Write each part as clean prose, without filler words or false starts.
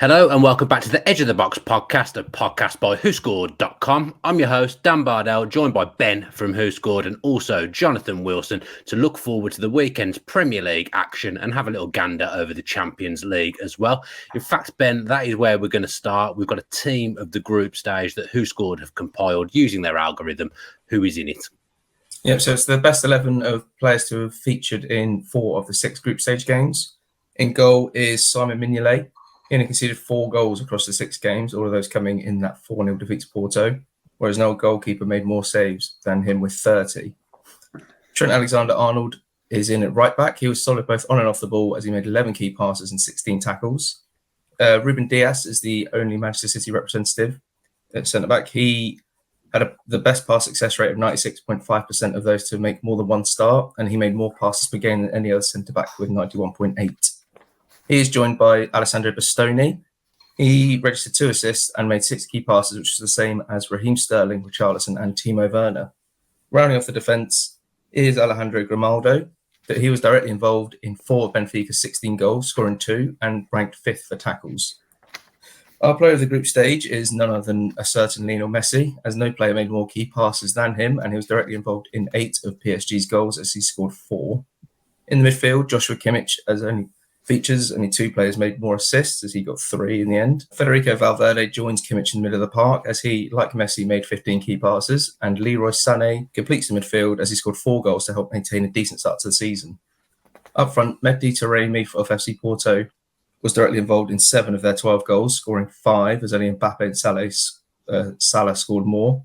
Hello and welcome back to the Edge of the Box podcast, a podcast by WhoScored.com. I'm your host, Dan Bardell, joined by Ben from WhoScored and also Jonathan Wilson to look forward to the weekend's Premier League action and have a little gander over the Champions League as well. In fact, Ben, that is where we're going to start. We've got a team of the group stage that WhoScored have compiled using their algorithm. Who is in it? Yeah, so it's the best 11 of players to have featured in 4 of the 6 group stage games. In goal is Simon Mignolet. He only conceded 4 goals across the 6 games, all of those coming in that 4-0 defeat to Porto, whereas no goalkeeper made more saves than him with 30. Trent Alexander-Arnold is in at right back. He was solid both on and off the ball as he made 11 key passes and 16 tackles. Ruben Dias is the only Manchester City representative at centre-back. He had the best pass success rate of 96.5% of those to make more than one start, and he made more passes per game than any other centre-back with 91.8. He is joined by Alessandro Bastoni. He registered 2 assists and made 6 key passes, which is the same as Raheem Sterling, Richarlison and Timo Werner. Rounding off the defence is Alejandro Grimaldo, that he was directly involved in 4 of Benfica's 16 goals, scoring 2 and ranked 5th for tackles. Our player of the group stage is none other than a certain Lionel Messi, as no player made more key passes than him, and he was directly involved in 8 of PSG's goals as he scored 4. In the midfield, Joshua Kimmich as only 2 players made more assists as he got 3 in the end. Federico Valverde joins Kimmich in the middle of the park as he, like Messi, made 15 key passes, and Leroy Sané completes the midfield as he scored 4 goals to help maintain a decent start to the season. Up front, Mehdi Taremi of FC Porto was directly involved in 7 of their 12 goals, scoring 5 as only Mbappe and Salah scored more.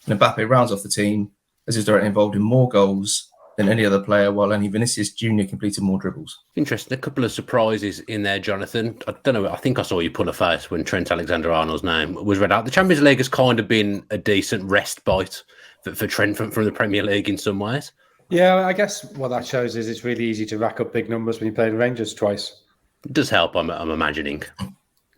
And Mbappe rounds off the team as he was directly involved in more goals than any other player, while only Vinicius Jr. completed more dribbles. Interesting. A couple of surprises in there, Jonathan. I don't know. I think I saw you pull a face when Trent Alexander-Arnold's name was read out. The Champions League has kind of been a decent respite for Trent from the Premier League in some ways. Yeah, I guess what that shows is it's really easy to rack up big numbers when you play the Rangers twice. It does help, I'm imagining.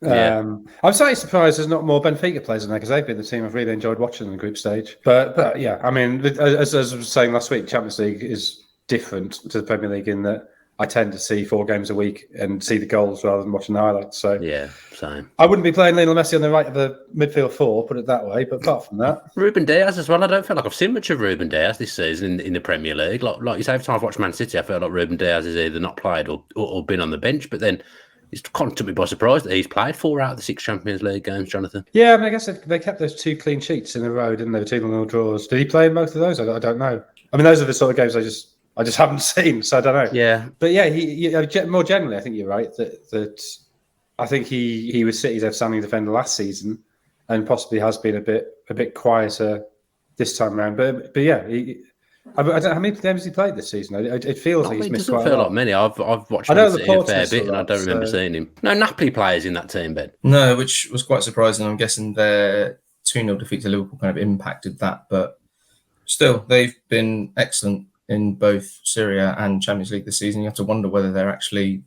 I'm slightly surprised there's not more Benfica players in there because they've been the team I've really enjoyed watching in the group stage. But yeah, I mean, as I was saying last week, Champions League is different to the Premier League in that I tend to see 4 games a week and see the goals rather than watching the highlights. So yeah, same. I wouldn't be playing Lionel Messi on the right of the midfield 4, put it that way. But apart from that, Ruben Dias as well. I don't feel like I've seen much of Ruben Dias this season in the Premier League. Like you say, every time I've watched Man City, I feel like Ruben Dias has either not played or been on the bench. But then it's kind of took me by surprise that he's played 4 out of the 6 Champions League games, Jonathan. Yeah, I mean, I guess they kept those 2 clean sheets in a row, didn't they? 2-0 draws. Did he play in both of those? I don't know. I mean, those are the sort of games I just haven't seen, so I don't know. Yeah, but yeah, more generally, I think you're right that I think he was City's outstanding defender last season, and possibly has been a bit quieter this time around. But yeah, I don't know how many games he played this season. It feels like he's missed quite a lot. It doesn't feel like many. I've watched Man City a fair bit, and I don't remember seeing him. No Napoli players in that team, Ben. No, which was quite surprising. I'm guessing their 2-0 defeat to Liverpool kind of impacted that, but still, they've been excellent in both Serie A and Champions League this season. You have to wonder whether they're actually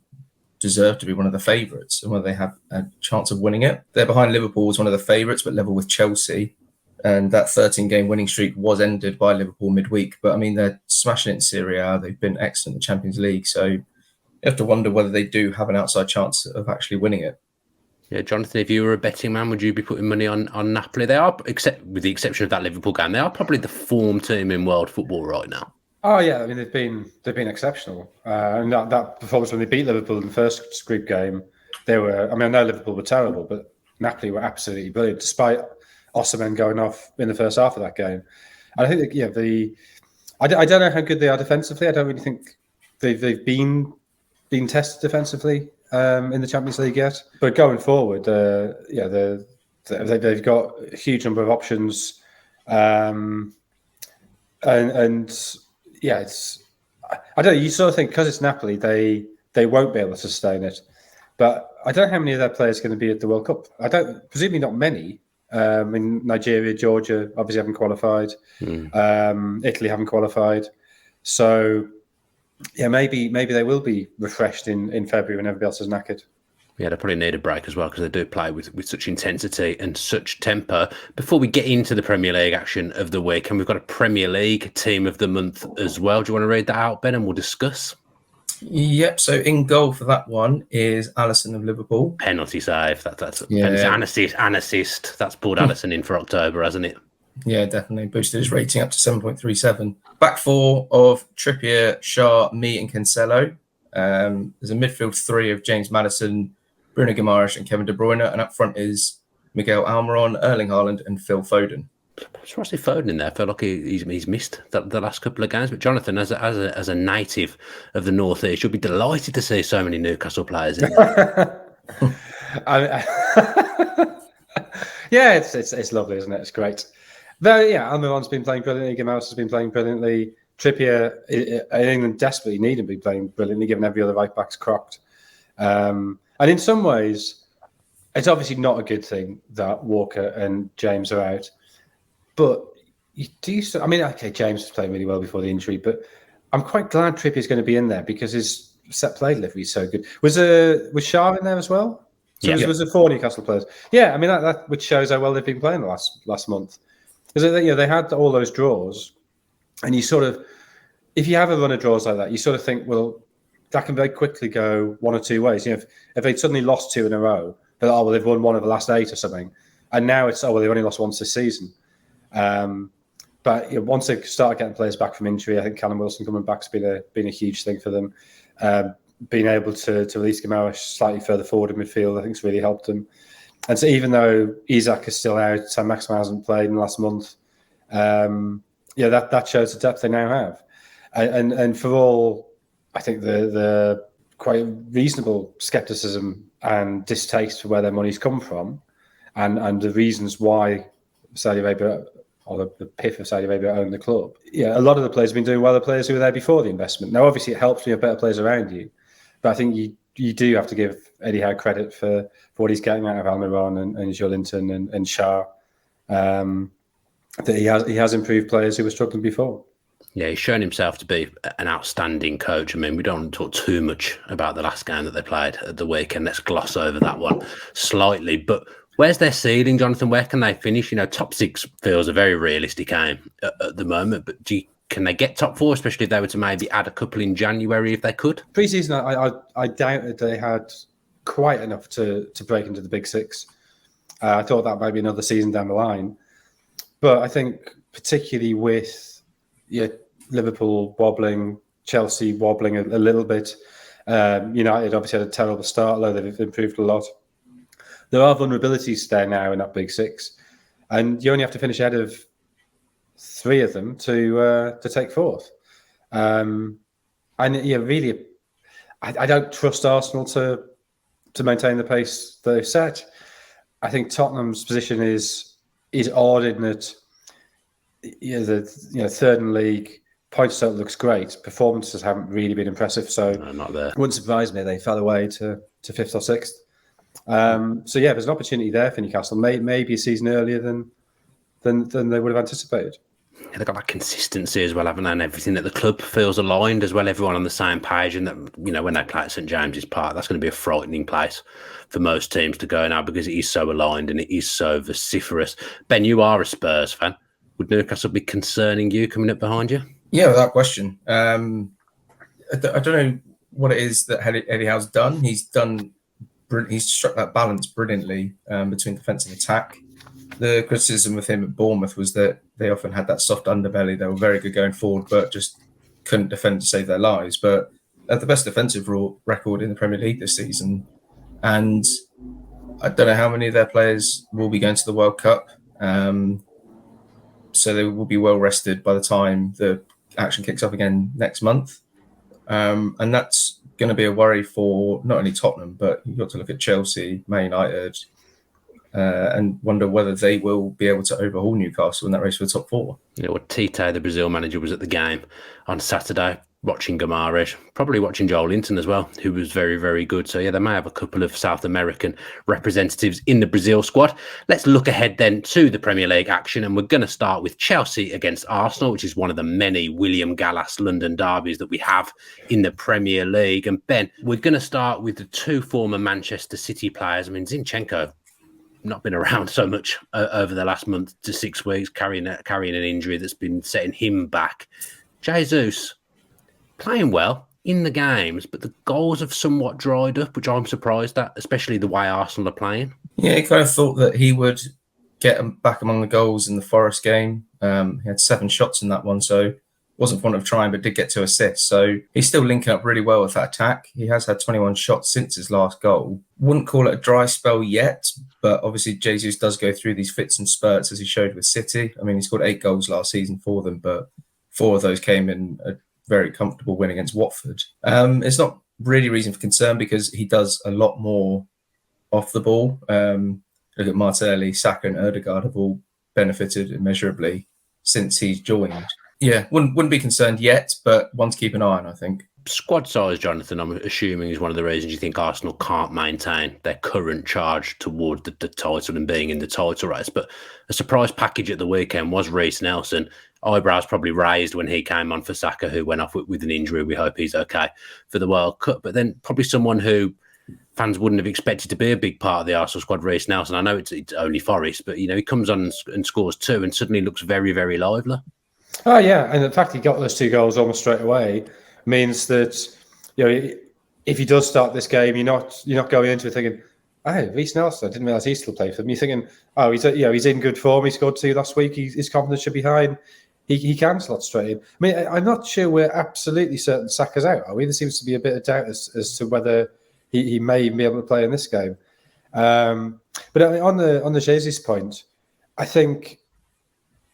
deserve to be one of the favourites and whether they have a chance of winning it. They're behind Liverpool as one of the favourites, but level with Chelsea. And that 13-game winning streak was ended by Liverpool midweek. But, I mean, they're smashing it in Serie A. They've been excellent in the Champions League. So you have to wonder whether they do have an outside chance of actually winning it. Yeah, Jonathan, if you were a betting man, would you be putting money on Napoli? They are, with the exception of that Liverpool game, they are probably the form team in world football right now. Oh yeah, I mean they've been exceptional. And that performance when they beat Liverpool in the first group game, they were. I mean, I know Liverpool were terrible, but Napoli were absolutely brilliant, despite Osimhen going off in the first half of that game. And I think that, I don't know how good they are defensively. I don't really think they've been tested defensively in the Champions League yet. But going forward, they've got a huge number of options, and yeah, I don't know. You sort of think because it's Napoli, they won't be able to sustain it. But I don't know how many of their players are going to be at the World Cup. Presumably not many. In Nigeria, Georgia obviously haven't qualified. Italy haven't qualified. So yeah, maybe they will be refreshed in February when everybody else is knackered. Yeah, they probably need a break as well because they do play with such intensity and such temper. Before we get into the Premier League action of the week, and we've got a Premier League team of the month as well. Do you want to read that out, Ben, and we'll discuss? Yep. So in goal for that one is Alisson of Liverpool. Penalty save. That's Yeah. an assist. That's pulled Alisson in for October, hasn't it? Yeah, definitely boosted his rating up to 7.37. Back four of Trippier, Shah, Me, and Cancelo. There's a midfield three of James Maddison, Bruno Guimaraes, and Kevin De Bruyne, and up front is Miguel Almiron, Erling Haaland, and Phil Foden. I'm surprised they Foden in there. I feel like he's missed the last couple of games. But Jonathan, as a native of the North East, you'll be delighted to see so many Newcastle players in there. Yeah, it's lovely, isn't it? It's great. Though, yeah, Almiron's been playing brilliantly. Guimaraes has been playing brilliantly. Trippier, England desperately need him to be playing brilliantly, given every other right back's crocked. And in some ways, it's obviously not a good thing that Walker and James are out. But okay, James was playing really well before the injury, but I'm quite glad Trippier's going to be in there because his set play delivery is so good. Was Shah in there as well? So yeah. was 4 Newcastle players. Yeah, I mean that which shows how well they've been playing the last month. Because they had all those draws, and you sort of, if you have a run of draws like that, you sort of think, well, that can very quickly go one or two ways. If they suddenly lost 2 in a row, but they've won 1 of the last 8 or something, and now it's they've only lost once this season. But once they start getting players back from injury, I think Callum Wilson coming back's been a huge thing for them. Being able to release Guimaraes slightly further forward in midfield, I think, has really helped them. And so even though Isak is still out, Sam Maximin hasn't played in the last month, that shows the depth they now have. And for all, I think the quite reasonable scepticism and distaste for where their money's come from, and the reasons why Saudi Arabia, or the PIF of Saudi Arabia, own the club. Yeah, a lot of the players have been doing well, the players who were there before the investment. Now, obviously, it helps when you have better players around you, but I think you do have to give Eddie Howe credit for what he's getting out of Almiron and Joelinton and Shah. That he has improved players who were struggling before. Yeah, he's shown himself to be an outstanding coach. I mean, we don't talk too much about the last game that they played at the weekend. Let's gloss over that one slightly. But where's their ceiling, Jonathan? Where can they finish? Top 6 feels a very realistic aim at the moment. But can they get top 4, especially if they were to maybe add a couple in January if they could? Pre-season, I doubted they had quite enough to break into the Big 6. I thought that might be another season down the line. But I think particularly with Liverpool wobbling, Chelsea wobbling a little bit, United obviously had a terrible start, although they've improved a lot. There are vulnerabilities there now in that Big 6. And you only have to finish ahead of 3 of them to take 4th. Really, I don't trust Arsenal to maintain the pace they've set. I think Tottenham's position is odd in that the third in league, points total looks great. Performances haven't really been impressive, so no, not there. It wouldn't surprise me they fell away to 5th or 6th. There's an opportunity there for Newcastle. Maybe a season earlier than they would have anticipated. Yeah, they've got that consistency as well, haven't they? And everything at the club feels aligned as well. Everyone on the same page. And that, when they play at St James's Park, that's going to be a frightening place for most teams to go now because it is so aligned and it is so vociferous. Ben, you are a Spurs fan. Would Newcastle be concerning you coming up behind you? Yeah, without question. I don't know what it is that Eddie Howe's done. He's struck that balance brilliantly between defence and attack. The criticism of him at Bournemouth was that they often had that soft underbelly. They were very good going forward, but just couldn't defend to save their lives. But they had the best defensive record in the Premier League this season. And I don't know how many of their players will be going to the World Cup. So they will be well rested by the time the action kicks off again next month. And that's going to be a worry for not only Tottenham, but you've got to look at Chelsea, Man United, and wonder whether they will be able to overhaul Newcastle in that race for the top 4. Tite, the Brazil manager, was at the game on Saturday watching Guimaraes, probably watching Joelinton as well, who was very, very good. So, they may have a couple of South American representatives in the Brazil squad. Let's look ahead then to the Premier League action, and we're going to start with Chelsea against Arsenal, which is one of the many William Gallas London derbies that we have in the Premier League. And Ben, we're going to start with the 2 former Manchester City players. I mean, Zinchenko not been around so much over the last month to 6 weeks, carrying an injury that's been setting him back. Jesus playing well, in the games, but the goals have somewhat dried up, which I'm surprised at, especially the way Arsenal are playing. Yeah, he kind of thought that he would get back among the goals in the Forest game. He had 7 shots in that one, so wasn't fond of trying, but did get 2 assists. So he's still linking up really well with that attack. He has had 21 shots since his last goal. Wouldn't call it a dry spell yet, but obviously Jesus does go through these fits and spurts, as he showed with City. I mean, he scored 8 goals last season for them, but 4 of those came in a very comfortable win against Watford. It's not really reason for concern because he does a lot more off the ball. Look at Martinelli, Saka and Ødegaard have all benefited immeasurably since he's joined. Yeah, wouldn't be concerned yet, but one to keep an eye on, I think. Squad size, Jonathan, I'm assuming is one of the reasons you think Arsenal can't maintain their current charge toward the title and being in the title race. But a surprise package at the weekend was Reece Nelson. Eyebrows probably raised when he came on for Saka, who went off with an injury. We hope he's okay for the World Cup. But then probably someone who fans wouldn't have expected to be a big part of the Arsenal squad, Reece Nelson. I know it's only Forest, but he comes on and scores 2 and suddenly looks very, very lively. Oh yeah, and the fact he got those 2 goals almost straight away means that if he does start this game, you're not going into it thinking, "Oh, Reece Nelson, I didn't realise he still played for them." You're thinking, "Oh, he's in good form. He scored 2 last week. His confidence should be high. He can slot straight in." I mean, I'm not sure we're absolutely certain Saka's out, are we? There seems to be a bit of doubt as to whether he may be able to play in this game. But on the Jesus point, I think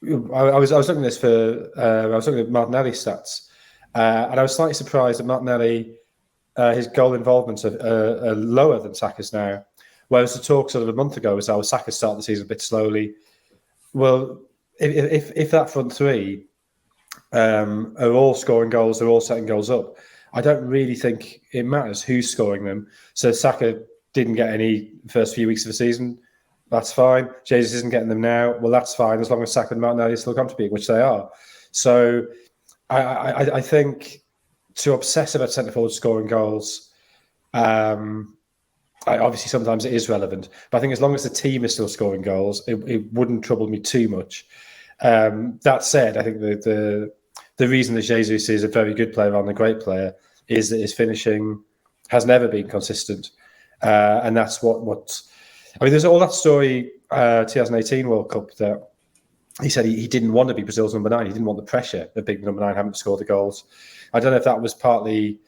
I was looking at this for I was looking at Martinelli stats, and I was slightly surprised that Martinelli his goal involvements are lower than Saka's now. Whereas the talk sort of a month ago was how Saka started the season a bit slowly. Well, if that front 3 are all scoring goals, they're all setting goals up, I don't really think it matters who's scoring them. So Saka didn't get any first few weeks of the season. That's fine. Jesus isn't getting them now. Well, that's fine as long as Saka and Martinelli are still contributing, which they are. So I think to obsess about centre forward scoring goals, obviously sometimes it is relevant. But I think as long as the team is still scoring goals, it wouldn't trouble me too much. That said, I think the reason that Jesus is a very good player and a great player is that his finishing has never been consistent. And that's what I mean, there's all that story, 2018 World Cup, that he said he didn't want to be Brazil's number 9. He didn't want the pressure of being number 9, having to score the goals. I don't know if that was partly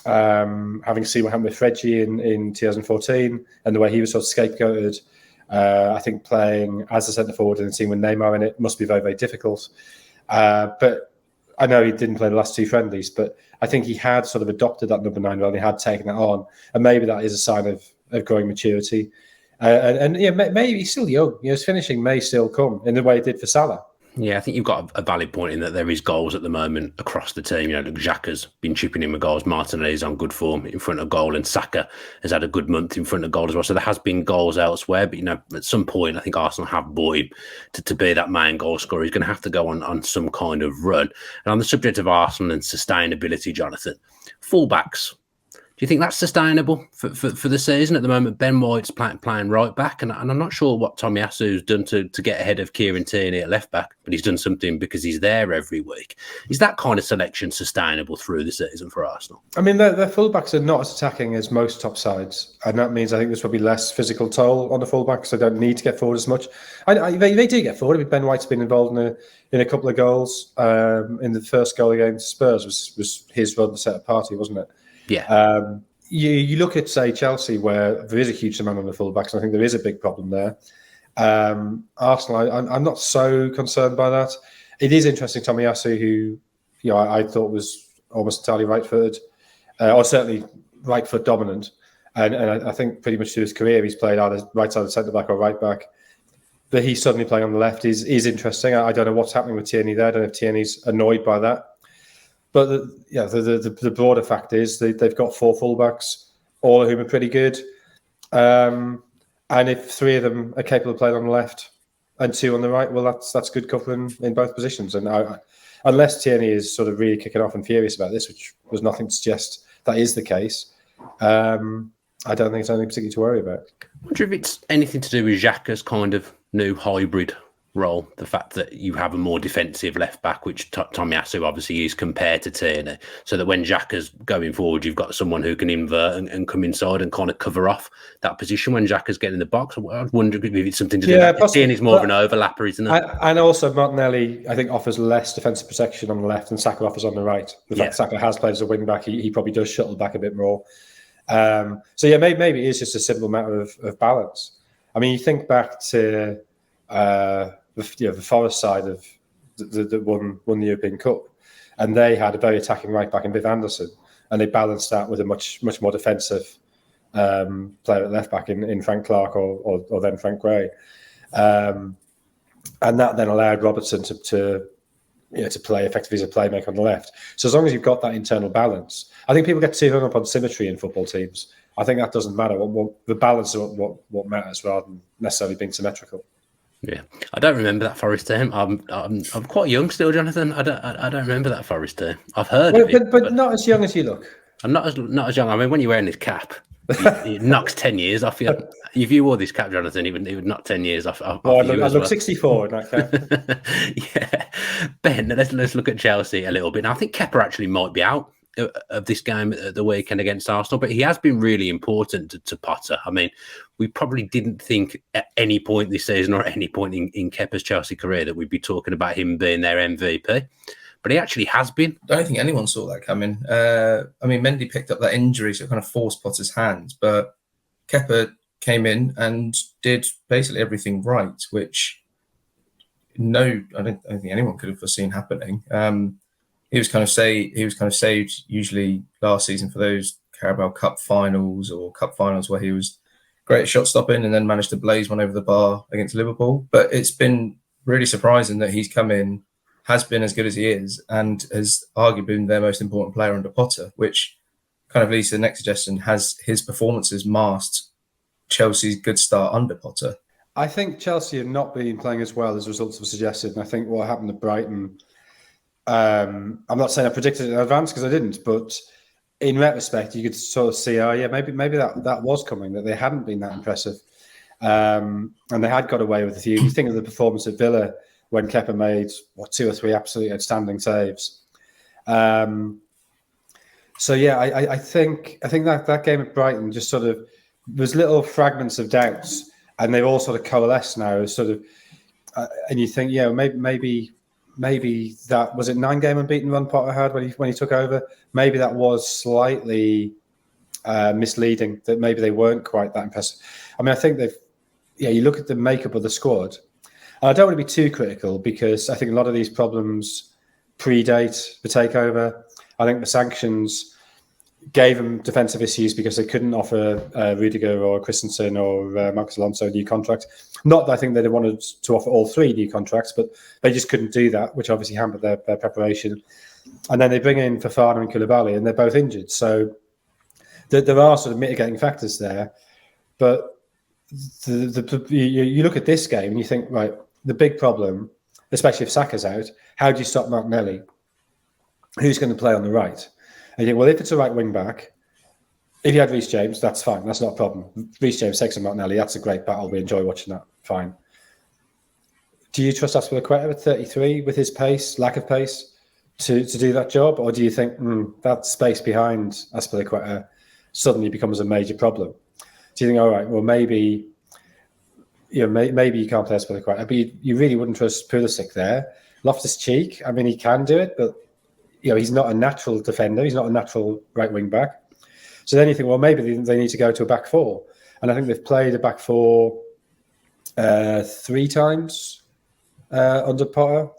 having seen what happened with Fredji in 2014 and the way he was sort of scapegoated. I think playing as a centre forward and seeing with Neymar in it must be very, very difficult. But I know he didn't play the last 2 friendlies, but I think he had sort of adopted that number 9 role. He had taken it on, and maybe that is a sign of growing maturity. And maybe he's still young. His finishing may still come in the way it did for Salah. Yeah, I think you've got a valid point in that there is goals at the moment across the team. Xhaka's been chipping in with goals. Martinelli's on good form in front of goal, and Saka has had a good month in front of goal as well. So there has been goals elsewhere, but at some point, I think Arsenal have bought him to be that main goal scorer. He's going to have to go on some kind of run. And on the subject of Arsenal and sustainability, Jonathan, fullbacks. Do you think that's sustainable for the season? At the moment, Ben White's playing right back, and I'm not sure what Tomiyasu's done to get ahead of Kieran Tierney at left back, but he's done something because he's there every week. Is that kind of selection sustainable through the season for Arsenal? I mean, their fullbacks are not as attacking as most top sides, and that means I think there's probably less physical toll on the fullbacks. They don't need to get forward as much. They do get forward. I mean, Ben White's been involved in a couple of goals. In the first goal against Spurs was his run to set a party, wasn't it? Yeah. You look at, say, Chelsea, where there is a huge demand on the fullbacks, and I think there is a big problem there. Arsenal, I'm not so concerned by that. It is interesting, Tomiyasu, who I thought was almost entirely right-footed, or certainly right-foot dominant, and I think pretty much through his career he's played either right side of centre-back or right-back. But he's suddenly playing on the left is interesting. I don't know what's happening with Tierney there. I don't know if Tierney's annoyed by that. But the broader fact is they've got 4 fullbacks, all of whom are pretty good. And if 3 of them are capable of playing on the left and 2 on the right, well, that's good covering in both positions. And unless Tierney is sort of really kicking off and furious about this, which was nothing to suggest that is the case, I don't think it's anything particularly to worry about. I wonder if it's anything to do with Xhaka's kind of new hybrid role, the fact that you have a more defensive left back, which Tomiyasu obviously is compared to Tierney, so that when Xhaka's going forward, you've got someone who can invert and come inside and kind of cover off that position when Xhaka's getting in the box. I wonder if it's something to do with that. Tierney's more of an overlapper, isn't it? And also Martinelli, I think, offers less defensive protection on the left than Saka offers on the right. The fact Saka has played as a wing back, he probably does shuttle back a bit more. So yeah, maybe it is just a simple matter of balance. I mean, you think back to the Forest side of that won the European Cup, and they had a very attacking right back in Viv Anderson, and they balanced that with a much more defensive player at left back in Frank Clark or then Frank Gray, and that then allowed Robertson to play effectively as a playmaker on the left. So as long as you've got that internal balance, I think people get too hung up on symmetry in football teams. I think that doesn't matter. The balance is what matters rather than necessarily being symmetrical. Yeah, I don't remember that Forest team. I'm quite young still, Jonathan. I don't remember that Forest team. I've heard of it, but not as young as you look. I'm not as young. I mean, when you're wearing this cap, it knocks 10 years off you. If you wore this cap, Jonathan, it would knock 10 years off. I look 64 in that cap. Yeah, Ben. Let's look at Chelsea a little bit. Now, I think Kepa actually might be out of this game at the weekend against Arsenal, but he has been really important to Potter. I mean, we probably didn't think at any point this season or at any point in Kepa's Chelsea career that we'd be talking about him being their MVP, but he actually has been. I don't think anyone saw that coming. I mean, Mendy picked up that injury, so it kind of forced Potter's hands, but Kepa came in and did basically everything right, which I don't think anyone could have foreseen happening. He was kind of saved usually last season for those Carabao Cup finals where he was great at shot stopping and then managed to blaze one over the bar against Liverpool. But it's been really surprising that he's come in, has been as good as he is, and has arguably been their most important player under Potter, which kind of leads to the next suggestion. Has his performances masked Chelsea's good start under Potter? I think Chelsea have not been playing as well as results have suggested. And I think what happened to Brighton, I'm not saying I predicted it in advance because I didn't, but in retrospect, you could sort of see, maybe that was coming, that they hadn't been that impressive. And they had got away with a few. You think of the performance at Villa when Kepa made 2 or 3 absolutely outstanding saves. So yeah, I think that game at Brighton just sort of, there's little fragments of doubts, and they've all sort of coalesced now as sort of, and you think, maybe that was it 9-game unbeaten run Potter had when he took over. Maybe that was slightly misleading. That maybe they weren't quite that impressive. I mean, I think you look at the makeup of the squad, and I don't want to be too critical because I think a lot of these problems predate the takeover. I think the sanctions gave them defensive issues because they couldn't offer Rudiger or Christensen or Marcus Alonso a new contract. Not that I think they wanted to offer all 3 new contracts, but they just couldn't do that, which obviously hampered their preparation. And then they bring in Fofana and Koulibaly, and they're both injured. So there are sort of mitigating factors there. But you look at this game and you think, right, the big problem, especially if Saka's out, how do you stop Martinelli? Who's going to play on the right? And you think, well, if it's a right wing back, if you had Reece James, that's fine. That's not a problem. Reece James takes on Martinelli. That's a great battle. We enjoy watching that. Fine. Do you trust Azpilicueta at 33 with his pace, lack of pace, to do that job? Or do you think that space behind Azpilicueta suddenly becomes a major problem? Do you think, all right, well, maybe you can't play Azpilicueta, but you really wouldn't trust Pulisic there. Loftus-Cheek, I mean, he can do it, but he's not a natural defender. He's not a natural right wing back. So then you think, well, maybe they need to go to a back 4. And I think they've played a back 4 3 times under Potter.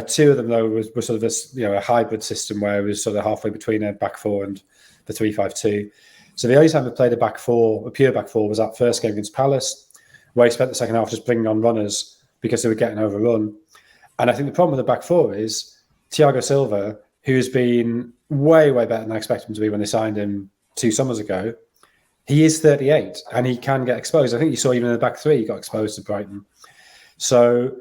2 of them, though, were sort of a hybrid system where it was sort of halfway between a back 4 and the 3-5-2. So the only time they played a back 4, a pure back 4, was that first game against Palace, where he spent the second half just bringing on runners because they were getting overrun. And I think the problem with the back 4 is Thiago Silva, who's been way, way better than I expected him to be when they signed him 2 summers ago. He is 38 and he can get exposed. I think you saw even in the back 3, he got exposed to Brighton. So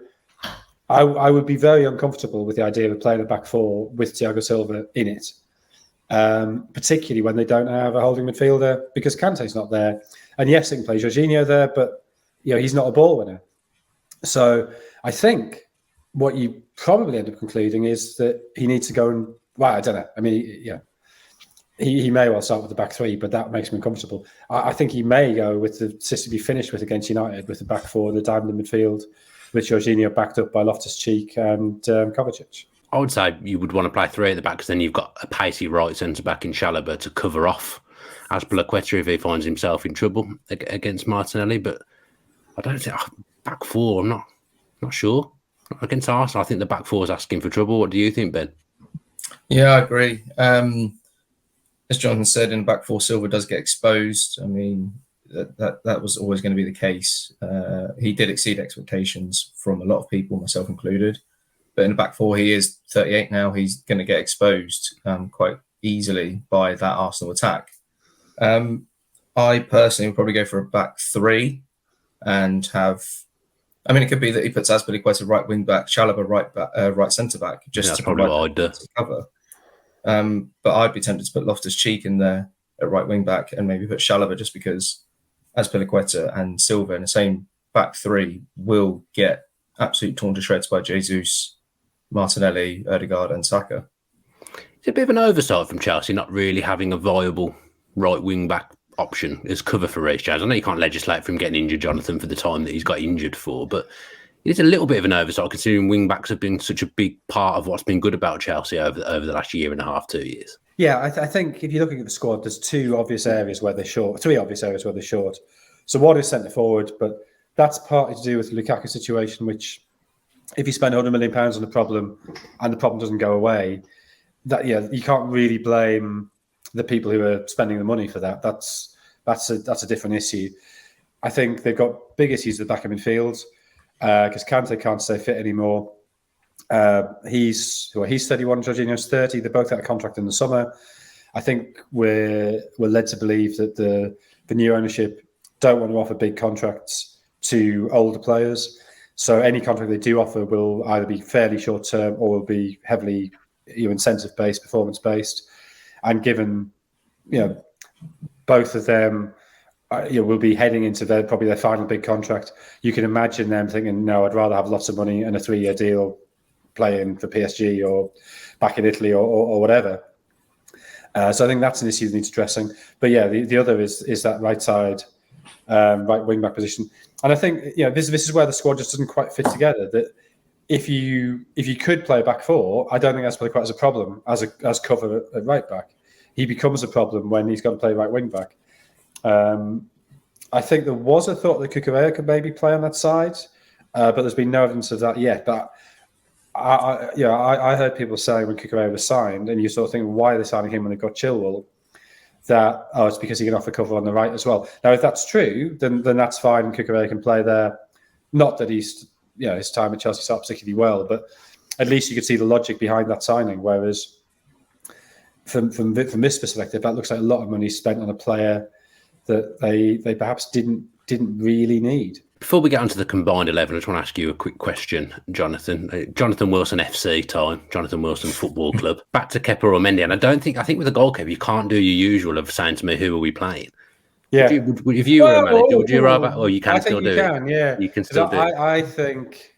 I would be very uncomfortable with the idea of playing a back 4 with Thiago Silva in it, particularly when they don't have a holding midfielder because Kante's not there. And yes, they can play Jorginho there, but he's not a ball winner. So I think what you probably end up concluding is that he needs to go and, well, I don't know. I mean, yeah, he may well start with the back three, but that makes me uncomfortable. I think he may go with the system he finished with against United, with the back four, the diamond in midfield, with Jorginho backed up by Loftus-Cheek and Kovacic. I would say you would want to play three at the back because then you've got a pacey right centre-back in Chalobah to cover off Azpilicueta if he finds himself in trouble against Martinelli. But I don't think back four, I'm not sure. Against Arsenal, I think the back four is asking for trouble. What do you think, Ben? Yeah, I agree. As Jonathan said, in the back four, Silva does get exposed. I mean, that was always going to be the case. He did exceed expectations from a lot of people, myself included. But in the back four, he is 38 now. He's going to get exposed quite easily by that Arsenal attack. I personally would probably go for a back three and have... I mean, it could be that he puts Azpilicueta right wing back, Chalobah right centre back, just to probably what I'd do. Cover. But I'd be tempted to put Loftus-Cheek in there at right wing back and maybe put Chalobah just because Azpilicueta and Silva in the same back three will get absolutely torn to shreds by Jesus, Martinelli, Odegaard and Saka. It's a bit of an oversight from Chelsea not really having a viable right wing back option as cover for Reece James. I know you can't legislate for him getting injured, Jonathan, for the time that he's got injured for, but it's a little bit of an oversight considering wing backs have been such a big part of what's been good about Chelsea over the last year and a half, 2 years. Yeah, I think if you're looking at the squad, there's three obvious areas where they're short. So one is centre forward, but that's partly to do with the Lukaku situation, which if you spend £100 million on the problem and the problem doesn't go away, you can't really blame the people who are spending the money for that. That's a different issue. I think they've got big issues at the back of midfield because Kante can't stay fit anymore. He's 31, Jorginho's 30. They're both out of contract in the summer. I think we're led to believe that the new ownership don't want to offer big contracts to older players. So any contract they do offer will either be fairly short term or will be heavily incentive based, performance based. And given, both of them, will be heading into probably their final big contract, you can imagine them thinking, no, I'd rather have lots of money and a 3-year deal playing for PSG or back in Italy or whatever. So I think that's an issue that needs addressing. But yeah, the other is that right side, right wing back position. And I think this is where the squad just doesn't quite fit together. That if you could play a back four, I don't think that's quite as a problem as cover at right back. He becomes a problem when he's got to play right wing back. I think there was a thought that Quickfire could maybe play on that side, but there's been no evidence of that yet. But I heard people saying when Quickfire was signed, and you sort of think, why are they signing him when they've got Chilwell? That it's because he can offer cover on the right as well. Now, if that's true, then that's fine. Quickfire can play there. Not that he's his time at Chelsea started particularly well, but at least you could see the logic behind that signing. Whereas from this perspective, that looks like a lot of money spent on a player that they perhaps didn't really need. Before we get onto the combined 11, I just want to ask you a quick question, Jonathan. Jonathan Wilson FC time, Jonathan Wilson Football Club. Back to Kepa or Mendy, and I think with a goalkeeper, you can't do your usual of saying to me, who are we playing? Yeah. If you were a manager, would you rather, or you can still do it? Yeah. You can still do it. I think,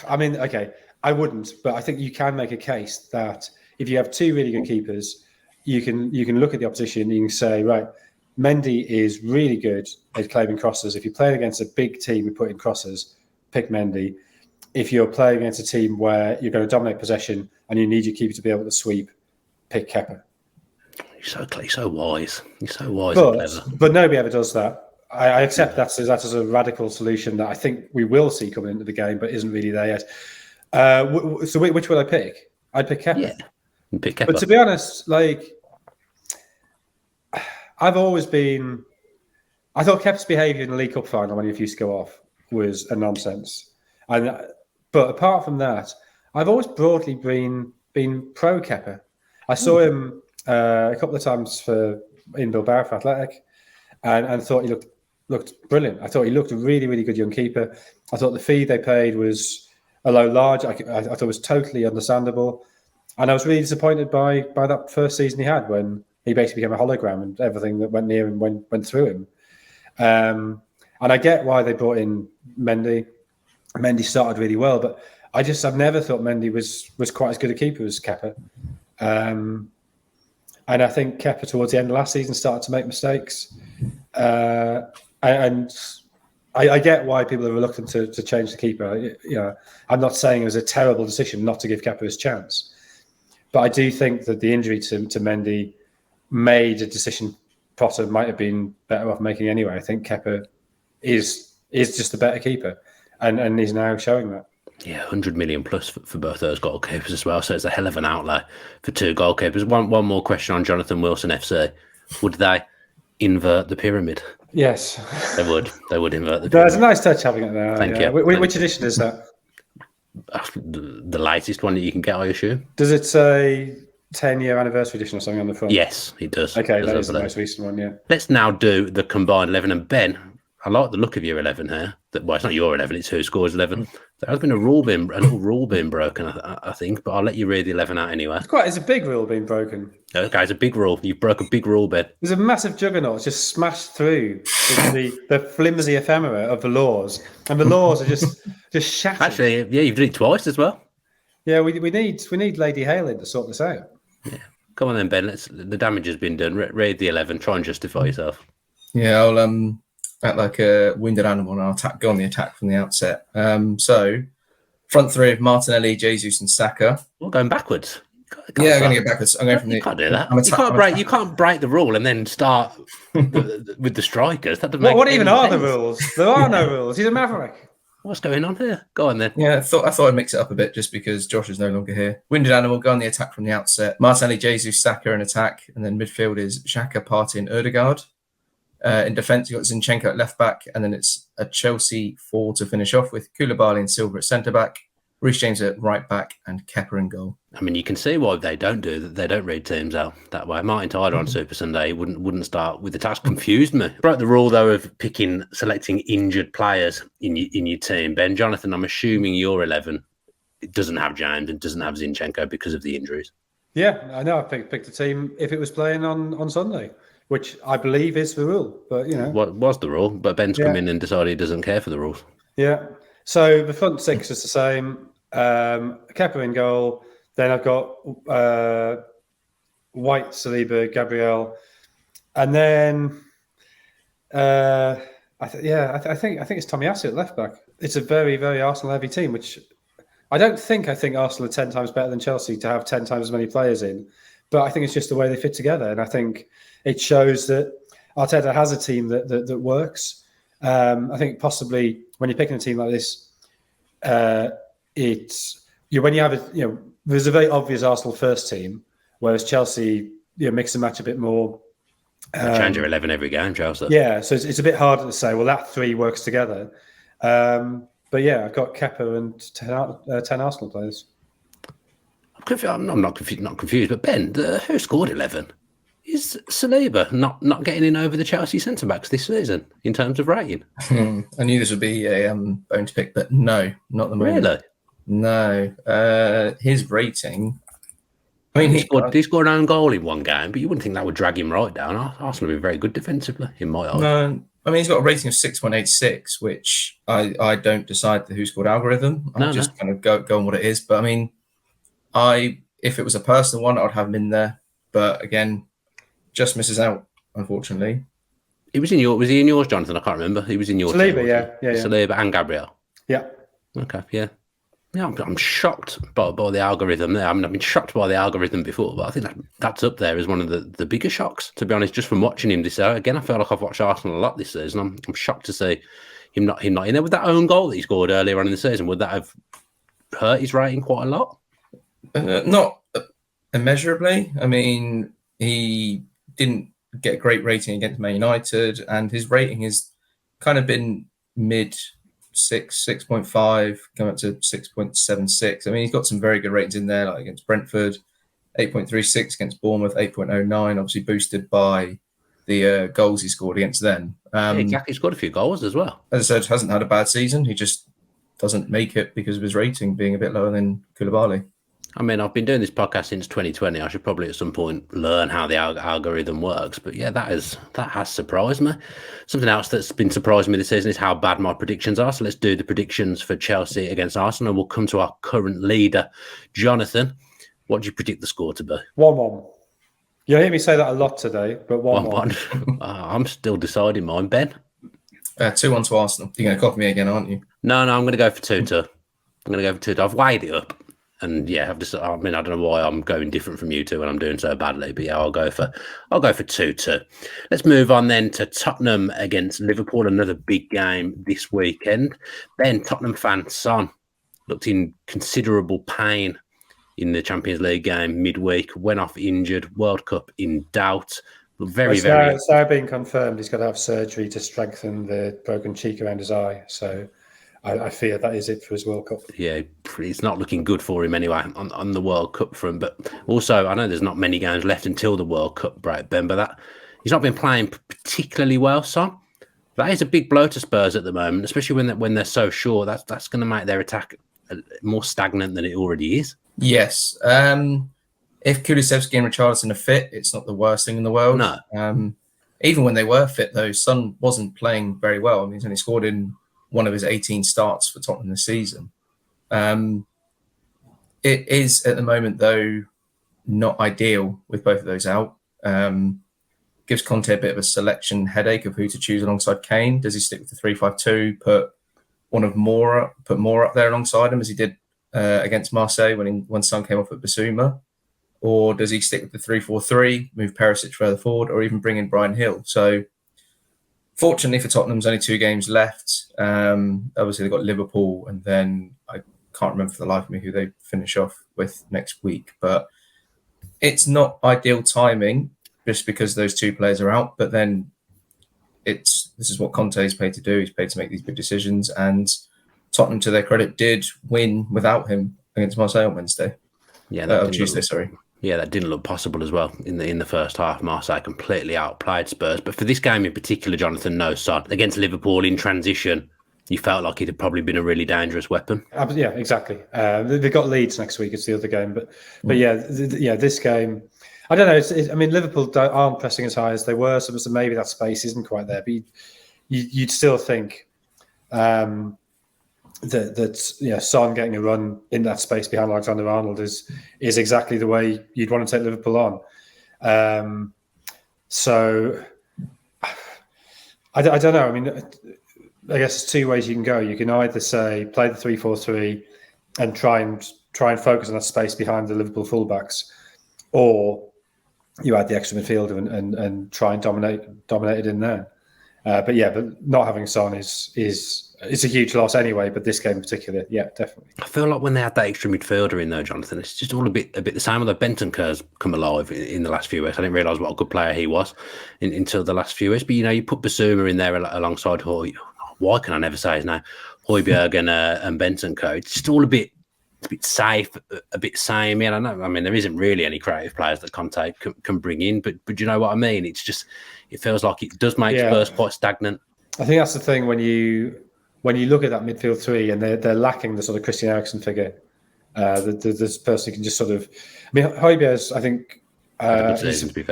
okay, I wouldn't, but I think you can make a case that if you have two really good keepers, you can look at the opposition and you can say, right, Mendy is really good at claiming crosses. If you're playing against a big team who put in crosses, pick Mendy. If you're playing against a team where you're going to dominate possession and you need your keeper to be able to sweep, pick Kepa. You're so wise. You're so wise and clever. But nobody ever does that. I accept that as a radical solution that I think we will see coming into the game, but isn't really there yet. So which would I pick? I'd pick Kepa. Yeah, pick Kepa. But to be honest, I've always been... I thought Kepa's behaviour in the League Cup final when he refused to go off was a nonsense. But apart from that, I've always broadly been pro Kepa. I saw him a couple of times in Bilbao for Athletic and thought he looked brilliant. I thought he looked a really, really good young keeper. I thought the fee they paid was a low large. I thought it was totally understandable. And I was really disappointed by that first season he had when he basically became a hologram and everything that went near him went through him. And I get why they brought in Mendy. Mendy started really well, but I've never thought Mendy was quite as good a keeper as Kepa. And I think Kepa towards the end of last season started to make mistakes. And I get why people are reluctant to change the keeper. I'm not saying it was a terrible decision not to give Kepa his chance, but I do think that the injury to Mendy made a decision Potter might have been better off making anyway. I think Kepa is just a better keeper, and he's now showing that. Yeah, 100 million plus for both those goalkeepers as well. So it's a hell of an outlay for two goalkeepers. One more question on Jonathan Wilson FC. Would they invert the pyramid? Yes. They would. They would invert the pyramid. There's a nice touch having it there. Thank you. Which edition is that? The latest one that you can get, I assume. Does it say 10-year anniversary edition or something on the front? Yes, it does. Okay, that is the most recent one, yeah. Let's now do the combined 11. And Ben, I like the look of your 11 here. Well, it's not your 11, it's Who Scores 11. There has been a little rule being broken, I think, but I'll let you read the 11 out anyway. It's a big rule being broken. Okay, it's a big rule. You broke a big rule, Ben. There's a massive juggernaut just smashed through the flimsy ephemera of the laws, and the laws are just shattered. Actually, yeah, you've done it twice as well. Yeah, we need Lady Hale to sort this out. Yeah, come on then, Ben. The damage has been done. Read the 11. Try and justify yourself. Yeah, I'll act like a wounded animal and I'll go on the attack from the outset. So, front three of Martinelli, Jesus, and Saka. We're going backwards. I'm going to get backwards. I'm going from you can't do that. You can't break the rule and then start with the strikers. That doesn't make what even are sense. the rules? There are no rules. He's a maverick. What's going on here? Go on then. Yeah, I thought I'd mix it up a bit just because Josh is no longer here. Winded animal, go on the attack from the outset. Martinelli, Jesus, Saka in attack, and then midfield is Xhaka, Partey, and Ødegaard. In defence, you've got Zinchenko at left back, and then it's a Chelsea 4 to finish off with Koulibaly and Silva at centre back, Reece James at right back, and Kepa in goal. I mean, you can see why they don't do that. They don't read teams out that way. Martin Tyler on Super Sunday wouldn't start with the task. Confused me. Broke the rule though of selecting injured players in your team. Ben, Jonathan, I'm assuming your 11 it doesn't have James and doesn't have Zinchenko because of the injuries. Yeah, I know. I picked a team if it was playing on Sunday, which I believe is the rule. But what was the rule? But Ben's come in and decided he doesn't care for the rules. Yeah. So the front six is the same. Kepa in goal. Then I've got White, Saliba, Gabriel, and then I think it's Tomiyasu at left back. It's a very, very Arsenal heavy team, which I think Arsenal are 10 times better than Chelsea to have 10 times as many players in, but I think it's just the way they fit together, and I think it shows that Arteta has a team that works. I think possibly when you're picking a team like this, when you have there's a very obvious Arsenal first team, whereas Chelsea mix and match a bit more. Change your 11 every game, Chelsea. Yeah, so it's a bit harder to say. Well, that three works together. But yeah, I've got Kepa and 10 Arsenal players. I'm not confused. But Ben, who scored 11? Is Saliba not getting in over the Chelsea centre backs this season in terms of rating? I knew this would be a bone to pick, but no, not the moment. Really? No, his rating. I mean, he scored an own goal in one game, but you wouldn't think that would drag him right down. Arsenal have been very good defensively, in my eyes. No, I mean he's got a rating of 6.86, which I don't decide the Who Scored algorithm. I just kind of go on what it is. But I mean, if it was a personal one, I'd have him in there. But again, just misses out, unfortunately. Was he in yours, Jonathan? I can't remember. He was in yours. Saliba, yeah. Saliba and Gabriel. Yeah. Okay, yeah. Yeah, I'm shocked by the algorithm there. I mean, I've been shocked by the algorithm before, but I think that's up there as one of the bigger shocks, to be honest, just from watching him this year. Again, I feel like I've watched Arsenal a lot this season. I'm shocked to see him not in there. With that own goal that he scored earlier on in the season, would that have hurt his rating quite a lot? Not immeasurably. I mean, he didn't get a great rating against Man United, and his rating has kind of been mid 6.5, coming up to 6.76. I mean, he's got some very good ratings in there, like against Brentford, 8.36 against Bournemouth, 8.09, obviously boosted by the goals he scored against them. Exactly, he scored a few goals as well. As I said, hasn't had a bad season. He just doesn't make it because of his rating being a bit lower than Koulibaly. I mean, I've been doing this podcast since 2020. I should probably at some point learn how the algorithm works. But yeah, that has surprised me. Something else that's been surprising me this season is how bad my predictions are. So let's do the predictions for Chelsea against Arsenal, and we'll come to our current leader, Jonathan. What do you predict the score to be? 1-1. You'll hear me say that a lot today, but 1-1. I'm still deciding mine, Ben. 2-1 to Arsenal. You're going to copy me again, aren't you? No, I'm going to go for 2-2. I'm going to go for 2-2. I've weighed it up. And yeah, I don't know why I'm going different from you two when I'm doing so badly, but yeah, I'll go for 2-2. Let's move on then to Tottenham against Liverpool, another big game this weekend. Then Tottenham fan Son looked in considerable pain in the Champions League game midweek, went off injured, World Cup in doubt. It's now being confirmed he's got to have surgery to strengthen the broken cheek around his eye. So I fear that is it for his World Cup. Yeah, it's not looking good for him anyway on the World Cup front. But also, I know there's not many games left until the World Cup break, Ben, but he's not been playing particularly well, Son. That is a big blow to Spurs at the moment, especially when they're so short. That's going to make their attack more stagnant than it already is. Yes. If Kulusevski and Richarlison are fit, it's not the worst thing in the world. No. Even when they were fit, though, Son wasn't playing very well. I mean, he's only scored in one of his 18 starts for Tottenham this season. It is, at the moment, though, not ideal with both of those out. Gives Conte a bit of a selection headache of who to choose alongside Kane. Does he stick with the 3-5-2, put Moura up there alongside him, as he did against Marseille when Son came off at Basuma? Or does he stick with the 3-4-3, move Perisic further forward, or even bring in Bryan Hill? So, fortunately for Tottenham, there's only 2 games left. Obviously, they've got Liverpool, and then I can't remember for the life of me who they finish off with next week. But it's not ideal timing just because those 2 players are out. But then this is what Conte is paid to do. He's paid to make these big decisions. And Tottenham, to their credit, did win without him against Marseille on Wednesday. Yeah, Tuesday, sorry. Yeah, that didn't look possible as well in the first half. Marseille completely outplayed Spurs. But for this game in particular, Jonathan, no, Son, against Liverpool in transition, you felt like it had probably been a really dangerous weapon. Yeah, exactly. They've got Leeds next week. It's the other game. But yeah, this game, I don't know. I mean, Liverpool aren't pressing as high as they were, so maybe that space isn't quite there. But you'd still think that Son getting a run in that space behind Alexander-Arnold is exactly the way you'd want to take Liverpool on. So I don't know. I mean, I guess there's 2 ways you can go. You can either say play the 3-4-3 and try and focus on that space behind the Liverpool fullbacks, or you add the extra midfielder and try and dominate it in there. But not having Son is a huge loss anyway. But this game in particular, yeah, definitely. I feel like when they had that extra midfielder in there, Jonathan, it's just all a bit the same. Although Bentancur's come alive in the last few weeks, I didn't realise what a good player he was until the last few weeks. But you put Basuma in there alongside why can I never say his name? Højbjerg and Bentancur. It's just all a bit safe, a bit samey. And I mean, there isn't really any creative players that Conte can bring in, but you know what I mean? It's just, it feels like it does make Spurs quite stagnant. I think that's the thing when you look at that midfield 3 and they're lacking the sort of Christian Eriksen figure. This person who can just sort of, I mean, Højbjerg, I think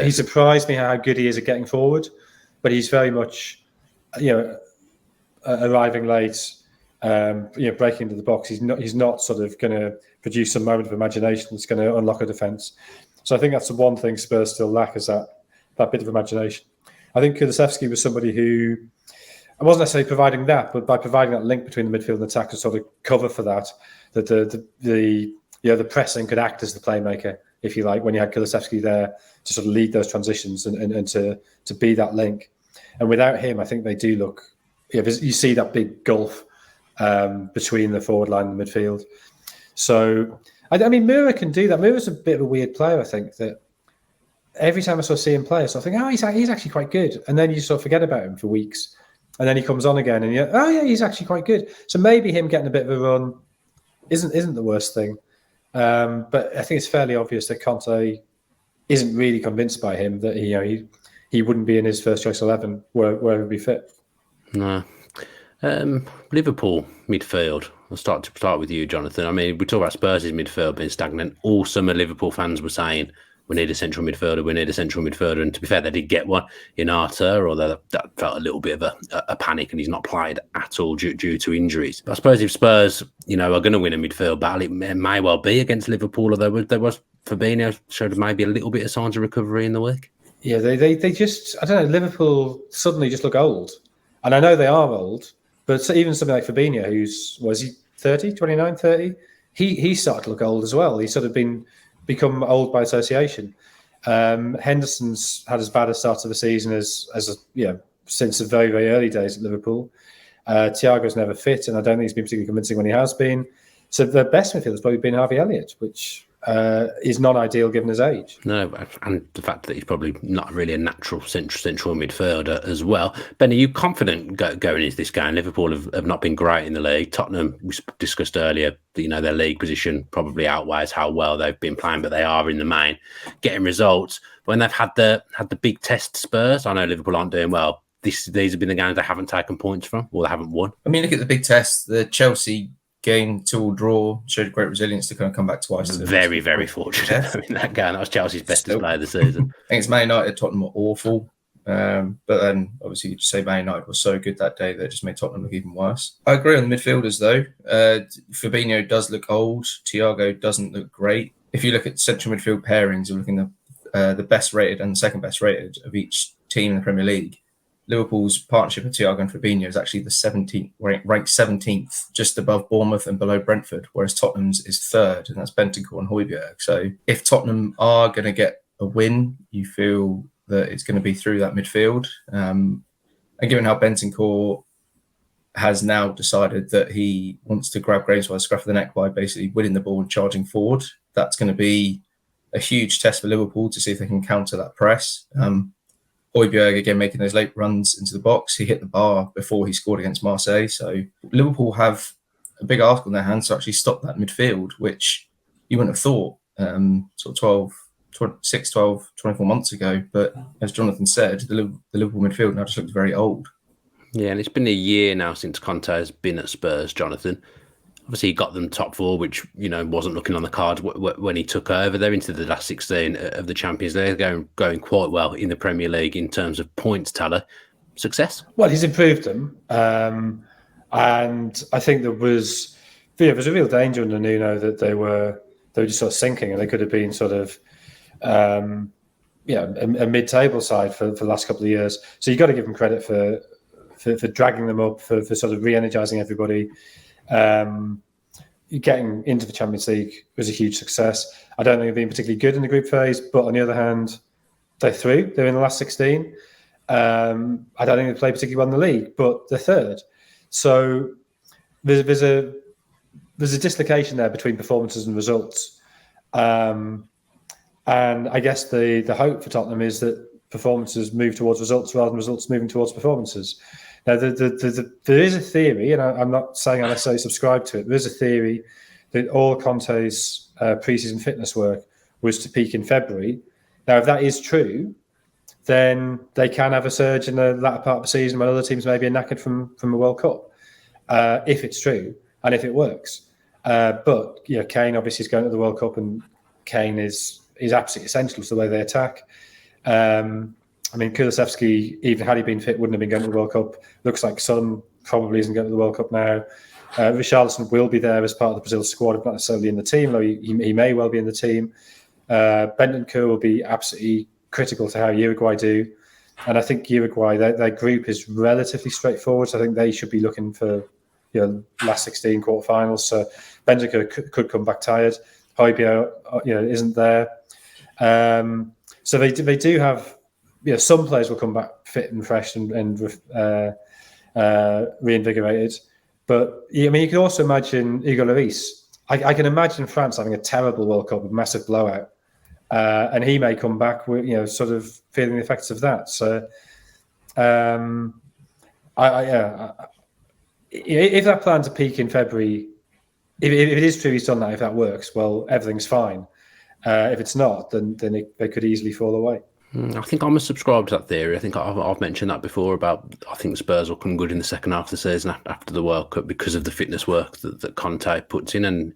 he surprised me how good he is at getting forward, but he's very much, arriving late, breaking into the box. He's not sort of going to produce some moment of imagination that's going to unlock a defence. So I think that's the one thing Spurs still lack, is that bit of imagination. I think Kulusevski was somebody who, I wasn't necessarily providing that, but by providing that link between the midfield and attack to sort of cover for that the pressing could act as the playmaker, if you like, when you had Kulusevski there to sort of lead those transitions and to be that link. And without him, I think they do look, you see that big gulf between the forward line and the midfield. So, I mean, Moura can do that. Moura's a bit of a weird player, I think, that every time I sort of see him play, I sort of think, he's actually quite good. And then you sort of forget about him for weeks. And then he comes on again and he's actually quite good. So maybe him getting a bit of a run isn't the worst thing. But I think it's fairly obvious that Conte isn't really convinced by him, that he wouldn't be in his first choice 11 where he'd be fit. No. Liverpool midfield. I'll start with you, Jonathan. I mean, we talk about Spurs' midfield being stagnant. All summer, Liverpool fans were saying, we need a central midfielder, we need a central midfielder. And to be fair, they did get one in Arthur, although that felt a little bit of a panic, and he's not played at all due to injuries. But I suppose if Spurs, are going to win a midfield battle, it may well be against Liverpool, although there was Fabinho showed maybe a little bit of signs of recovery in the week. Yeah, they just, I don't know, Liverpool suddenly just look old. And I know they are old, but even something like Fabinho, was he 30, 29, 30? He started to look old as well. He's sort of become old by association. Henderson's had as bad a start to the season as since the very, very early days at Liverpool. Thiago's never fit, and I don't think he's been particularly convincing when he has been. So the best midfield has probably been Harvey Elliott, which is not ideal given his age. No, and the fact that he's probably not really a natural central midfielder as well. Ben, are you confident going into this game? Liverpool have not been great in the league. Tottenham, we discussed earlier, their league position probably outweighs how well they've been playing, but they are in the main getting results. When they've had the big test Spurs, I know Liverpool aren't doing well. These have been the games they haven't taken points from, or they haven't won. I mean, look at the big test. The Chelsea game 2-2 draw showed great resilience to kind of come back twice. Very, very fortunate in that game. That was Chelsea's best display of the season. I think it's Man United, Tottenham were awful. But then, obviously, you just say Man United was so good that day that it just made Tottenham look even worse. I agree on the midfielders, though. Fabinho does look old. Thiago doesn't look great. If you look at central midfield pairings, you're looking at the best rated and the second best rated of each team in the Premier League. Liverpool's partnership of Thiago and Fabinho is actually the 17th, ranked 17th, just above Bournemouth and below Brentford, whereas Tottenham's is third, and that's Bentancur and Højbjerg. So if Tottenham are going to get a win, you feel that it's going to be through that midfield. And given how Bentancur has now decided that he wants to grab Graves by the scruff of the neck by basically winning the ball and charging forward, that's going to be a huge test for Liverpool to see if they can counter that press. Højbjerg, again, making those late runs into the box. He hit the bar before he scored against Marseille. So Liverpool have a big ask on their hands to actually stop that midfield, which you wouldn't have thought sort of 24 months ago. But as Jonathan said, the Liverpool midfield now just looks very old. Yeah, and it's been a year now since Conte has been at Spurs, Jonathan. Obviously, he got them top four, which, wasn't looking on the cards when he took over. They're into the last 16 of the Champions League. They're going quite well in the Premier League in terms of points tally. Success? Well, he's improved them. And I think there was a real danger under Nuno that they were just sort of sinking, and they could have been sort of a mid-table side for the last couple of years. So you've got to give them credit for dragging them up, for sort of re-energising everybody. Getting into the Champions League was a huge success. I don't think they've been particularly good in the group phase, but on the other hand, they're through. They're in the last 16. I don't think they played particularly well in the league, but they're third. So there's a dislocation there between performances and results. And I guess the hope for Tottenham is that performances move towards results rather than results moving towards performances. Now, there is a theory, and I'm not saying I necessarily subscribe to it. There is a theory that all Conte's pre-season fitness work was to peak in February. Now, if that is true, then they can have a surge in the latter part of the season when other teams maybe are knackered from the World Cup, if it's true and if it works. But Kane obviously is going to the World Cup, and Kane is absolutely essential to the way they attack. I mean, Kulusevski, even had he been fit, wouldn't have been going to the World Cup. Looks like Son probably isn't going to the World Cup now. Richarlison will be there as part of the Brazil squad, if not necessarily in the team, though he may well be in the team. Bentancur will be absolutely critical to how Uruguay do. And I think Uruguay, their group is relatively straightforward. So I think they should be looking for last 16 quarterfinals. So Bentancur could come back tired. Højbjerg, isn't there. So they do have... some players will come back fit and fresh and reinvigorated. But, you can also imagine Hugo Lloris. I can imagine France having a terrible World Cup, a massive blowout. And he may come back with, sort of feeling the effects of that. So, if that plan to peak in February, if it is true he's done that, if that works, well, everything's fine. If it's not, then they could easily fall away. I think I'm a subscriber to that theory. I think I've mentioned that before about I think Spurs will come good in the second half of the season after the World Cup because of the fitness work that Conte puts in. And,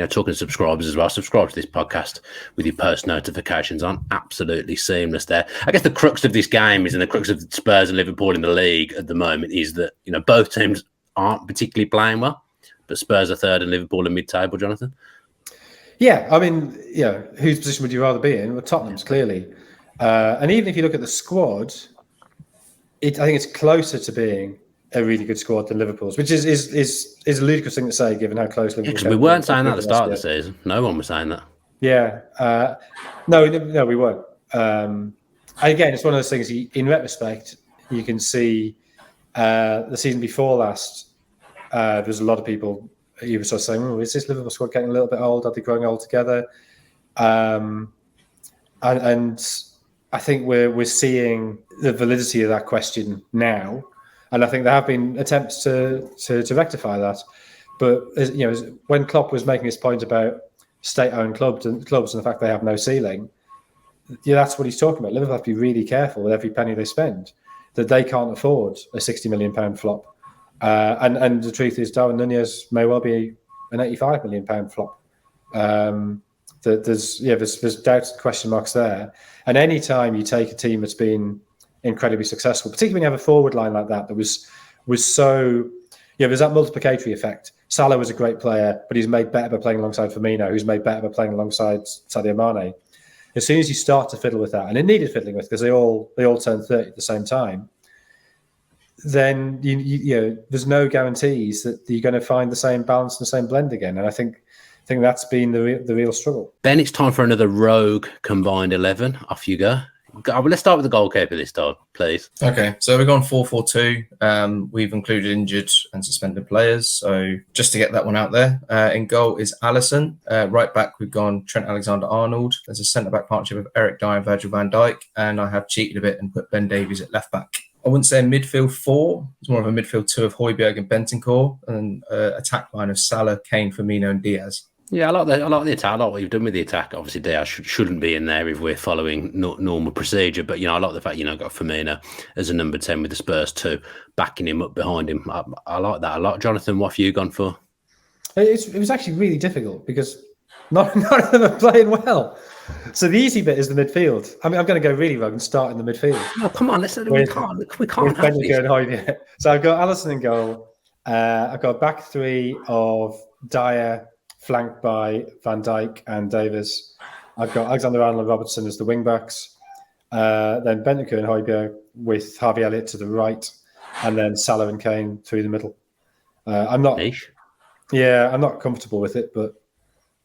talking to subscribers as well, subscribe to this podcast with your post notifications on. Absolutely seamless there. I guess the crux of this game is, and the crux of Spurs and Liverpool in the league at the moment is that, both teams aren't particularly playing well, but Spurs are third and Liverpool are mid-table, Jonathan. Yeah, I mean, whose position would you rather be in? Well, Tottenham's clearly. And even if you look at the squad, I think it's closer to being a really good squad than Liverpool's, which is a ludicrous thing to say given how close Liverpool. Because we weren't saying that at the start of the season. No one was saying that. Yeah, no, we weren't. Again, it's one of those things. In retrospect, you can see the season before last. There's a lot of people you were sort of saying, "Is this Liverpool squad getting a little bit old? Are they growing old together?" And I think we're seeing the validity of that question now, and I think there have been attempts to rectify that. But when Klopp was making his point about state-owned clubs and the fact they have no ceiling, that's what he's talking about. Liverpool have to be really careful with every penny they spend, that they can't afford a £60 million flop. And the truth is, Darwin Nunez may well be an £85 million flop. There's doubts and question marks there. And any time you take a team that's been incredibly successful, particularly when you have a forward line like that was so, there's that multiplicatory effect. Salah was a great player, but he's made better by playing alongside Firmino, who's made better by playing alongside Sadio Mane. As soon as you start to fiddle with that, and it needed fiddling with because they all turned 30 at the same time, then there's no guarantees that you're going to find the same balance and the same blend again. And I think that's been the real struggle. Ben, it's time for another rogue combined 11. Off you go. Let's start with the goalkeeper this time, please. Okay, so we've gone 4-4-2. We've included injured and suspended players. So just to get that one out there, in goal is Alisson. Right back, we've gone Trent Alexander-Arnold. There's a centre-back partnership of Eric Dyer and Virgil van Dijk. And I have cheated a bit and put Ben Davies at left back. I wouldn't say a midfield 4. It's more of a midfield 2 of Højbjerg and Bentancur, and attack line of Salah, Kane, Firmino, and Diaz. Yeah, I like the attack. I like what you've done with the attack. Obviously, Diaz shouldn't be in there if we're following normal procedure. But I like the fact got Firmino as a number 10 with the Spurs too, backing him up behind him. I like that a lot. Jonathan, what have you gone for? It was actually really difficult because none of them are playing well. So the easy bit is the midfield. I mean, I'm going to go really rogue and start in the midfield. Oh, come on, we can't have this. So I've got Alisson in goal. I've got a back three of Dyer, flanked by Van Dijk and Davies. I've got Alexander-Arnold and Robertson as the wing backs. Then Bentancur and Højbjerg with Harvey Elliott to the right, and then Salah and Kane through the middle. I'm not comfortable with it, but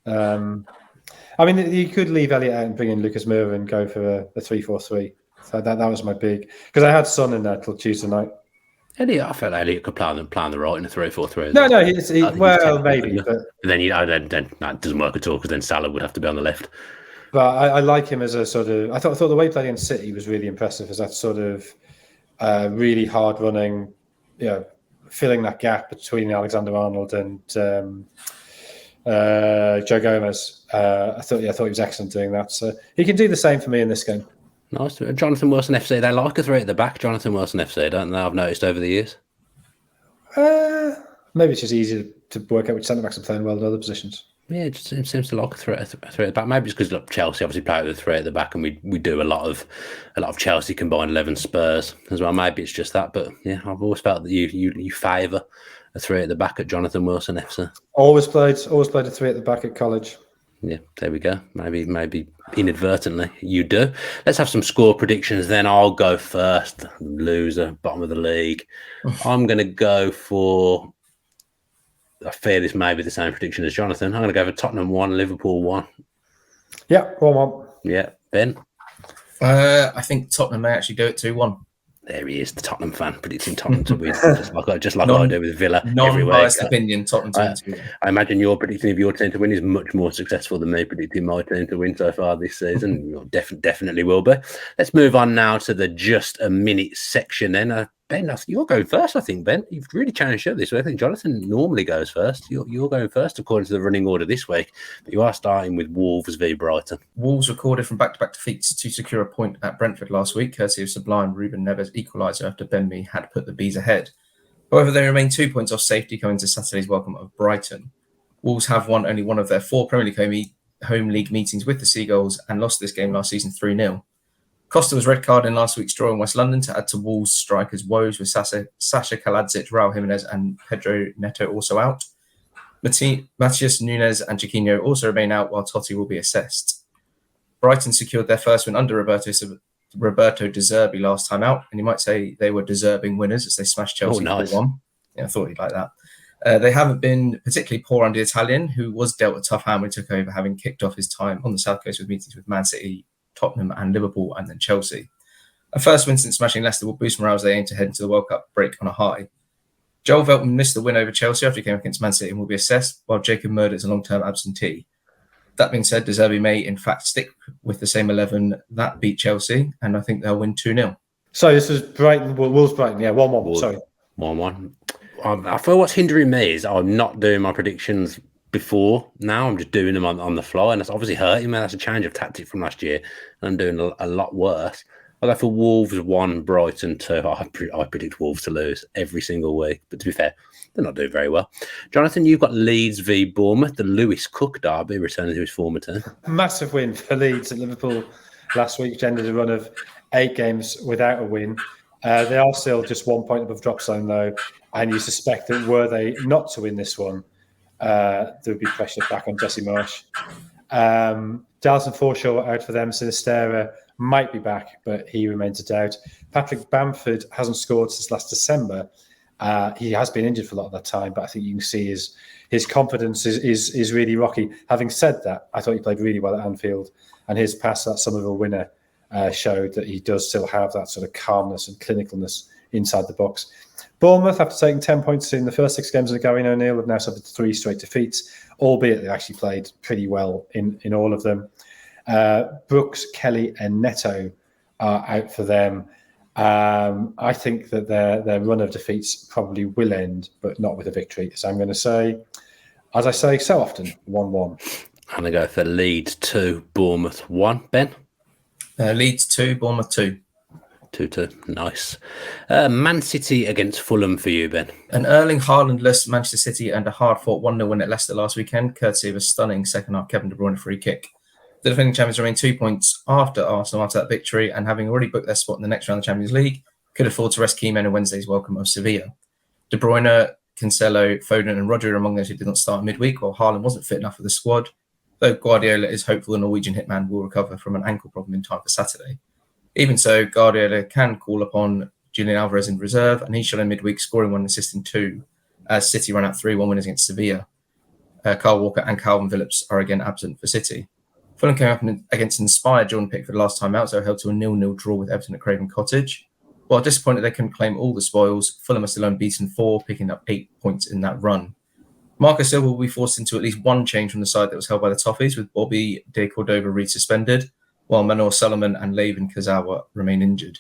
I mean, you could leave Elliott out and bring in Lucas Moura and go for a 3-4-3. So that was my big, because I had Son in there till Tuesday night. I felt Elliott could plan the right in a 3-4-3. No, maybe. But then that doesn't work at all because then Salah would have to be on the left. But I like him as a sort of. I thought the way he played against City was really impressive. As that sort of really hard running, filling that gap between Alexander-Arnold and Joe Gomez. I thought he was excellent doing that. So he can do the same for me in this game. Nice. Jonathan Wilson FC, they like a 3 at the back. Jonathan Wilson FC, don't they? I've noticed over the years. Maybe it's just easier to work out which centre backs are playing well in other positions. Yeah, it just seems to like a 3 at the back. Maybe it's because Chelsea obviously play with a 3 at the back, and we do a lot of Chelsea combined 11 Spurs as well. Maybe it's just that, but yeah, I've always felt that you favour a 3 at the back at Jonathan Wilson FC. Always played a 3 at the back at college. Yeah, there we go. Maybe inadvertently you do. Let's have some score predictions then. I'll go first. Loser, bottom of the league. I'm going to go for, I fear this may be the same prediction as Jonathan. I'm going to go for Tottenham 1, Liverpool 1. Yeah, 1-1. Yeah, Ben? I think Tottenham may actually do it 2-1. There he is, the Tottenham fan, predicting Tottenham to win, just like I do with Villa every week. Non-biased opinion, Tottenham to win. I imagine your predicting of your team to win is much more successful than me predicting my team to win so far this season. Definitely will be. Let's move on now to the just a minute section then. Ben, you're going first, I think, Ben. You've really changed up this week. I think Jonathan normally goes first. You're going first according to the running order this week, but you are starting with Wolves v Brighton. Wolves recorded from back-to-back defeats to secure a point at Brentford last week, courtesy of Sublime Ruben Neves' equaliser after Ben Mee had put the Bees ahead. However, they remain 2 points off safety coming to Saturday's welcome of Brighton. Wolves have won only one of their 4 Premier League home league meetings with the Seagulls and lost this game last season 3-0. Costa was red carded in last week's draw in West London to add to Wolves' strikers' woes, with Sasha Kaladzic, Raul Jimenez and Pedro Neto also out. Matheus Nunes and Chiquinho also remain out, while Totti will be assessed. Brighton secured their first win under Roberto De Zerbi last time out, and you might say they were deserving winners as they smashed Chelsea 4-1. Yeah, I thought you'd like that. They haven't been particularly poor under the Italian, who was dealt a tough hand when he took over, having kicked off his time on the South Coast with meetings with Man City, Tottenham and Liverpool, and then Chelsea. A first win since smashing Leicester will boost morale as they aim to head into the World Cup break on a high. Joel Veltman missed the win over Chelsea after he came against Man City and will be assessed, while Jacob Murder is a long-term absentee. That being said, De Zerbi may in fact stick with the same 11 that beat Chelsea, and I think they'll win 2-0. So this is Brighton, Wolves Brighton, 1-1. Sorry. 1-1. I feel what's hindering me is I'm not doing my predictions before now. I'm just doing them on the fly, and that's obviously hurting me. That's a change of tactic from last year, and I'm doing a lot worse. I go for Wolves 1, Brighton 2. I predict Wolves to lose every single week, but to be fair, they're not doing very well. Jonathan, you've got Leeds v Bournemouth, the Lewis Cook derby, returning to his former team. Massive win for Leeds at Liverpool last week, which ended a run of 8 games without a win. They are still just 1 point above drop zone, though, and you suspect that were they not to win this one, there would be pressure back on Jesse Marsh. Dalton Forshaw out for them. Sinistera might be back, but he remains a doubt. Patrick Bamford hasn't scored since last December. He has been injured for a lot of that time, but I think you can see his confidence is really rocky. Having said that, I thought he played really well at Anfield, and his pass, that Somerville winner, showed that he does still have that sort of calmness and clinicalness inside the box. Bournemouth, after taking 10 points in the first 6 games of Gary O'Neill, have now suffered 3 straight defeats, albeit they actually played pretty well in all of them. Brooks, Kelly and Neto are out for them. I think that their run of defeats probably will end, but not with a victory. So I'm going to say, as I say so often, 1-1. I'm going to go for Leeds 2, Bournemouth 1. Ben? Leeds 2, Bournemouth 2. 2-2. Nice. Man City against Fulham for you, Ben. An Erling Haaland-less Manchester City and a hard-fought 1-0 win at Leicester last weekend, courtesy of a stunning second-half Kevin De Bruyne free kick. The defending champions remain 2 points after Arsenal after that victory, and having already booked their spot in the next round of the Champions League, could afford to rest key men in Wednesday's welcome of Sevilla. De Bruyne, Cancelo, Foden and Rodri are among those who did not start midweek, while Haaland wasn't fit enough for the squad, though Guardiola is hopeful the Norwegian hitman will recover from an ankle problem in time for Saturday. Even so, Guardiola can call upon Julian Alvarez in reserve, and he shot in midweek, scoring 1 and assisting 2, as City ran out 3-1 winners against Sevilla. Kyle Walker and Calvin Phillips are again absent for City. Fulham came up against inspired Jordan Pickford last time out, so held to a 0-0 draw with Everton at Craven Cottage. While disappointed they couldn't claim all the spoils, Fulham are still unbeaten 4, picking up 8 points in that run. Marco Silva will be forced into at least one change from the side that was held by the Toffees, with Bobby De Cordova re-suspended, while Manor Solomon and Levin Kazawa remain injured.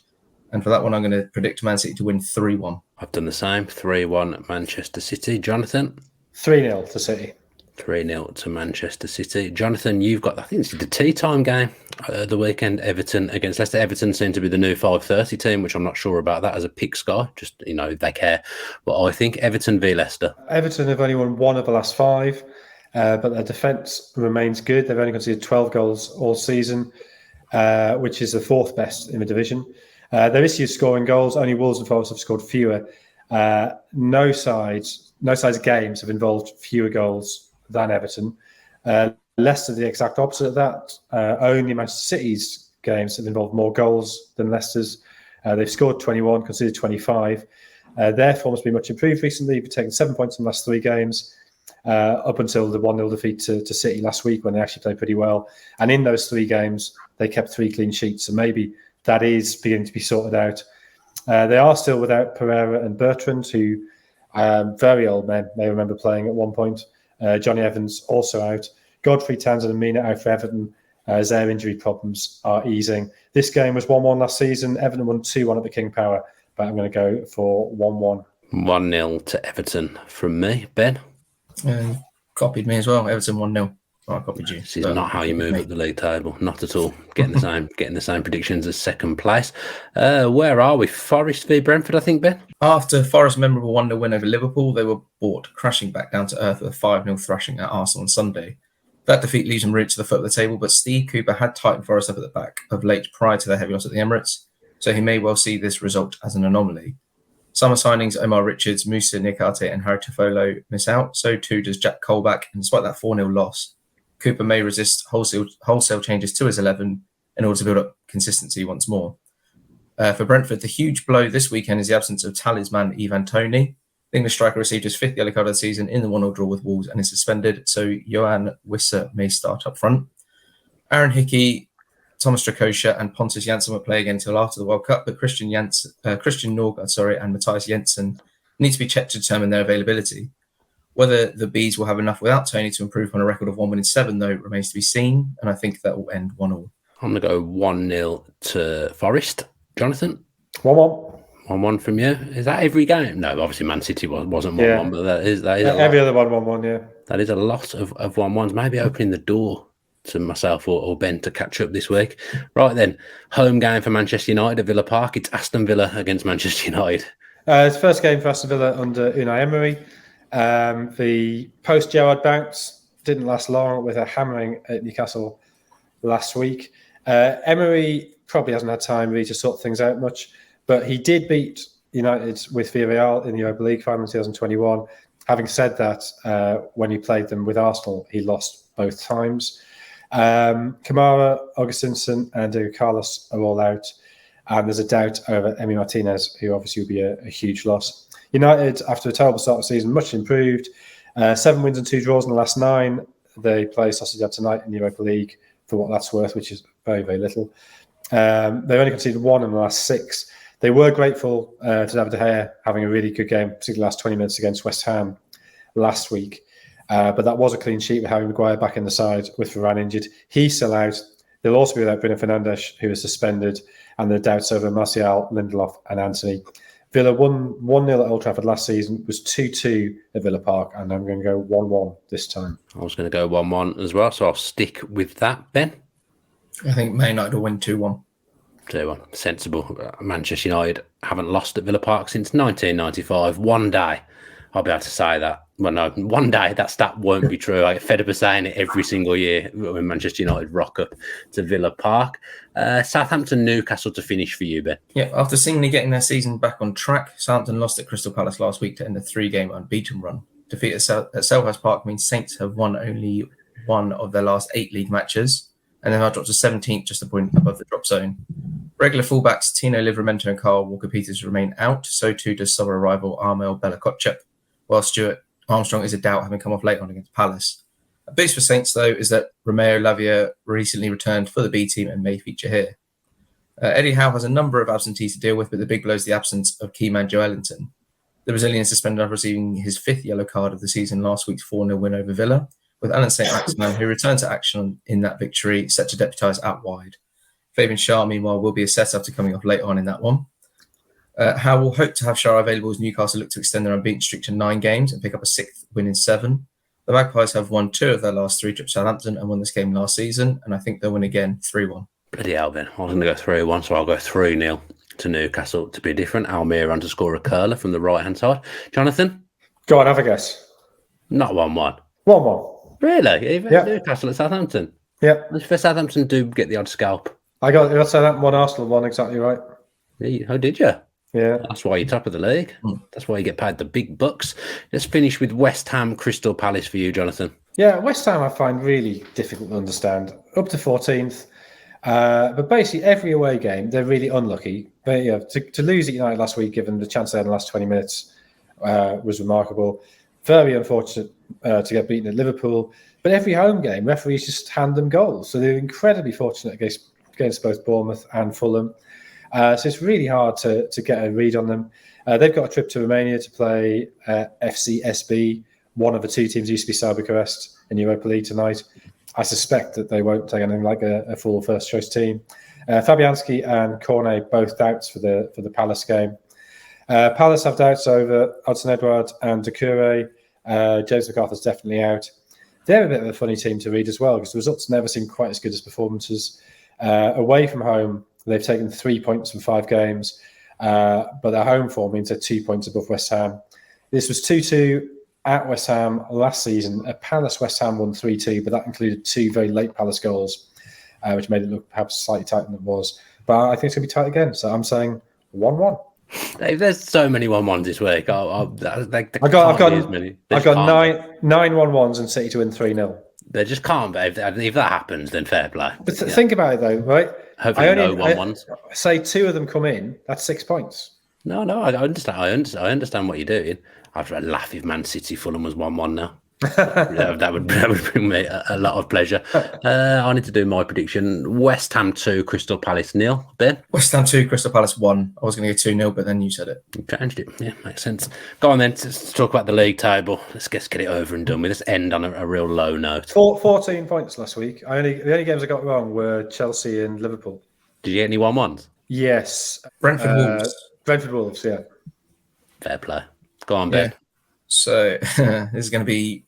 And for that one, I'm going to predict Man City to win 3-1. I've done the same. 3-1 Manchester City. Jonathan? 3-0 to City. 3-0 to Manchester City. Jonathan, you've got, I think it's the tea time game the weekend, Everton against Leicester. Everton seem to be the new 5:30 team, which I'm not sure about that as a pick sky, just, they care. But I think Everton v Leicester. Everton have only won 1 of the last 5, but their defence remains good. They've only conceded 12 goals all season, which is the 4th best in the division. Their issue is scoring goals. Only Wolves and Forest have scored fewer. No sides games have involved fewer goals than Everton. Leicester, the exact opposite of that. Only Manchester City's games have involved more goals than Leicester's. They've scored 21, conceded 25. Their form has been much improved recently. They've taken 7 points in the last 3 games, up until the 1-0 defeat to City last week, when they actually played pretty well. And in those 3 games, they kept 3 clean sheets. So maybe that is beginning to be sorted out. They are still without Pereira and Bertrand, who very old men may remember playing at one point. Johnny Evans also out. Godfrey, Townsend and Mina out for Everton as their injury problems are easing. This game was 1-1 last season. Everton won 2-1 at the King Power. but I'm going to go for 1-1. 1-0 to Everton from me. Ben? Copied me as well. Everton 1-0. I copied you. This is not how you move up the league table. Not at all. Getting the same predictions as second place. Where are we? Forest v Brentford, I think, Ben? After Forest's memorable 1-0 win over Liverpool, they were brought crashing back down to earth with a 5-0 thrashing at Arsenal on Sunday. That defeat leaves them rooted to the foot of the table, but Steve Cooper had tightened Forest up at the back of late prior to their heavy loss at the Emirates, so he may well see this result as an anomaly. Summer signings Omar Richards, Musa Niakate and Harry Tofolo miss out, so too does Jack Colback, and despite that 4-0 loss, Cooper may resist wholesale changes to his 11 in order to build up consistency once more. For Brentford, the huge blow this weekend is the absence of talisman Ivan Toney. The English striker received his 5th yellow card of the season in the 1-0 draw with Wolves and is suspended, so Johan Wissa may start up front. Aaron Hickey, Thomas Strakosha and Pontus Jansson will play again until after the World Cup, but Christian Norgard and Matthias Jensen need to be checked to determine their availability. Whether the Bees will have enough without Tony to improve on a record of 1 win in 7, though, remains to be seen, and I think that will end 1-1. I'm going to go 1-0 to Forest. Jonathan? 1-1. 1-1 from you. Is that every game? No, obviously Man City wasn't 1-1, but that is every other 1-1, yeah. That is a lot of 1-1s. Maybe opening the door to myself or Ben to catch up this week. Right then, home game for Manchester United at Villa Park. It's Aston Villa against Manchester United. It's the first game for Aston Villa under Unai Emery. The post-Gerrard bounce didn't last long with a hammering at Newcastle last week. Emery probably hasn't had time really to sort things out much, but he did beat United with Villarreal in the Europa League final in 2021. Having said that, when he played them with Arsenal, he lost both times. Kamara, Augustinson and Diego Carlos are all out, and there's a doubt over Emi Martinez, who obviously will be a huge loss. United, after a terrible start of the season, much improved. 7 wins and 2 draws in the last 9. They play Sociedad tonight in the Europa League for what that's worth, which is very, very little. They only conceded 1 in the last 6. They were grateful to David De Gea having a really good game, particularly the last 20 minutes against West Ham last week. But that was a clean sheet with Harry Maguire back in the side with Varane injured. He's still out. They'll also be without Bruno Fernandes, who is suspended, and the doubts over Martial, Lindelof and Anthony. Villa won 1-0 at Old Trafford last season, was 2-2 at Villa Park, and I'm going to go 1-1 this time. I was going to go 1-1 as well, so I'll stick with that, Ben. I think Man United will win 2-1. 2-1. Sensible. Manchester United haven't lost at Villa Park since 1995. One day, I'll be able to say that. Well, no, one day that stat won't be true. I get fed up of saying it every single year when Manchester United rock up to Villa Park. Southampton, Newcastle to finish for you, Ben. Yeah, after seemingly getting their season back on track, Southampton lost at Crystal Palace last week to end a 3-game unbeaten run. Defeat at Selhurst Park means Saints have won only one of their last 8 league matches, and they've now dropped to 17th, just a point above the drop zone. Regular fullbacks Tino Livramento and Carl Walker-Peters remain out, so too does summer arrival Armel Bella-Kotchap, while Stuart Armstrong is a doubt, having come off late on against Palace. A boost for Saints, though, is that Romeo Lavia recently returned for the B team and may feature here. Eddie Howe has a number of absentees to deal with, but the big blow is the absence of key man Joe Ellington. The Brazilian suspended after receiving his 5th yellow card of the season last week's 4-0 win over Villa, with Alan St-Maximin, who returned to action in that victory, set to deputise out wide. Fabian Schär, meanwhile, will be a set after coming off late on in that one. Howe will hope to have Schär available as Newcastle look to extend their unbeaten streak to 9 games and pick up a 6th win in 7. The Magpies have won 2 of their last 3 trips to Southampton and won this game last season, and I think they'll win again 3-1. Bloody hell, Ben. I was going to go 3-1, so I'll go 3-0 to Newcastle to be different. Almir to score a curler from the right-hand side. Jonathan? Go on, have a guess. Not 1-1. 1-1. Really? Even Newcastle at Southampton? Yeah. For Southampton do get the odd scalp. I got Southampton 1, Arsenal 1, exactly right. Oh, did you? Yeah. That's why you're top of the league. That's why you get paid the big bucks. Let's finish with West Ham Crystal Palace for you, Jonathan. Yeah, West Ham I find really difficult to understand. Up to 14th. But basically every away game, they're really unlucky. But yeah, to lose at United last week, given the chance they had in the last 20 minutes, was remarkable. Very unfortunate to get beaten at Liverpool. But every home game, referees just hand them goals. So they're incredibly fortunate against both Bournemouth and Fulham. So it's really hard to get a read on them. They've got a trip to Romania to play FCSB, one of the 2 teams used to be Steaua Bucharest in Europa League tonight. I suspect that they won't take anything like a full first choice team. Fabianski and Cornet both doubts for the Palace game. Palace have doubts over Hudson Edouard and Doucouré. James McArthur's definitely out. They're a bit of a funny team to read as well because the results never seem quite as good as performances. Away from home, they've taken 3 points from 5 games, but their home form means they're 2 points above West Ham. This was 2-2 at West Ham last season. At Palace, West Ham won 3-2, but that included 2 very late Palace goals, which made it look perhaps slightly tighter than it was. But I think it's going to be tight again, so I'm saying 1-1. There's so many 1-1s this week. I've got 9 1-1s and City to win 3-0. They just can't be. If that happens, then fair play. But think about it though, right? Hopefully, no 1-1s. Say 2 of them come in. That's 6 points. No, I understand. I understand what you're doing. I'd laugh if Man City Fulham was 1-1 now. that would bring me a lot of pleasure. I need to do my prediction. West Ham 2, Crystal Palace 0. Ben? West Ham 2, Crystal Palace 1. I was going to go 2-0, but then you said it. You changed it. Yeah, makes sense. Go on then. Let's talk about the league table. Let's get it over and done with. Let's end on a real low note. 14 points last week. The only games I got wrong were Chelsea and Liverpool. Did you get any 1-1s? Yes. Brentford Wolves. Brentford Wolves, yeah. Fair play. Go on, Ben. Yeah. So this is going to be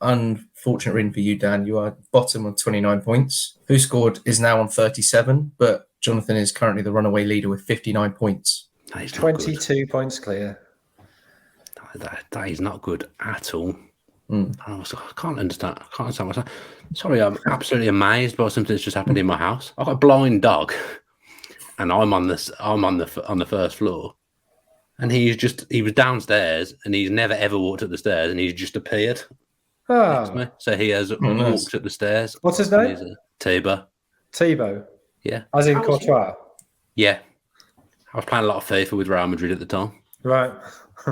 unfortunate reading for you, Dan. You are bottom of 29 points. WhoScored is now on 37, but Jonathan is currently the runaway leader with 59 points. 22 points clear. That is not good at all. Mm. I can't understand. What's that. Sorry, I'm absolutely amazed by something that's just happened in my house. I've got a blind dog, and I'm on the first floor, and he was downstairs, and he's never ever walked up the stairs, and he's just appeared. Next to me. So he has walked up the stairs. What's his name? Tebow. Yeah. As in Courtois? Yeah. I was playing a lot of FIFA with Real Madrid at the time. Right.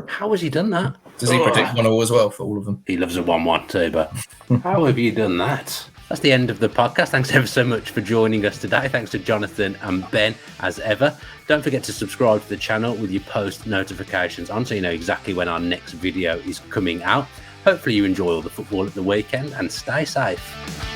How has he done that? Does he predict 1-1 as well for all of them? He loves a 1-1 Tebow. How have you done that? That's the end of the podcast. Thanks ever so much for joining us today. Thanks to Jonathan and Ben, as ever. Don't forget to subscribe to the channel with your post notifications on so you know exactly when our next video is coming out. Hopefully you enjoy all the football at the weekend and stay safe.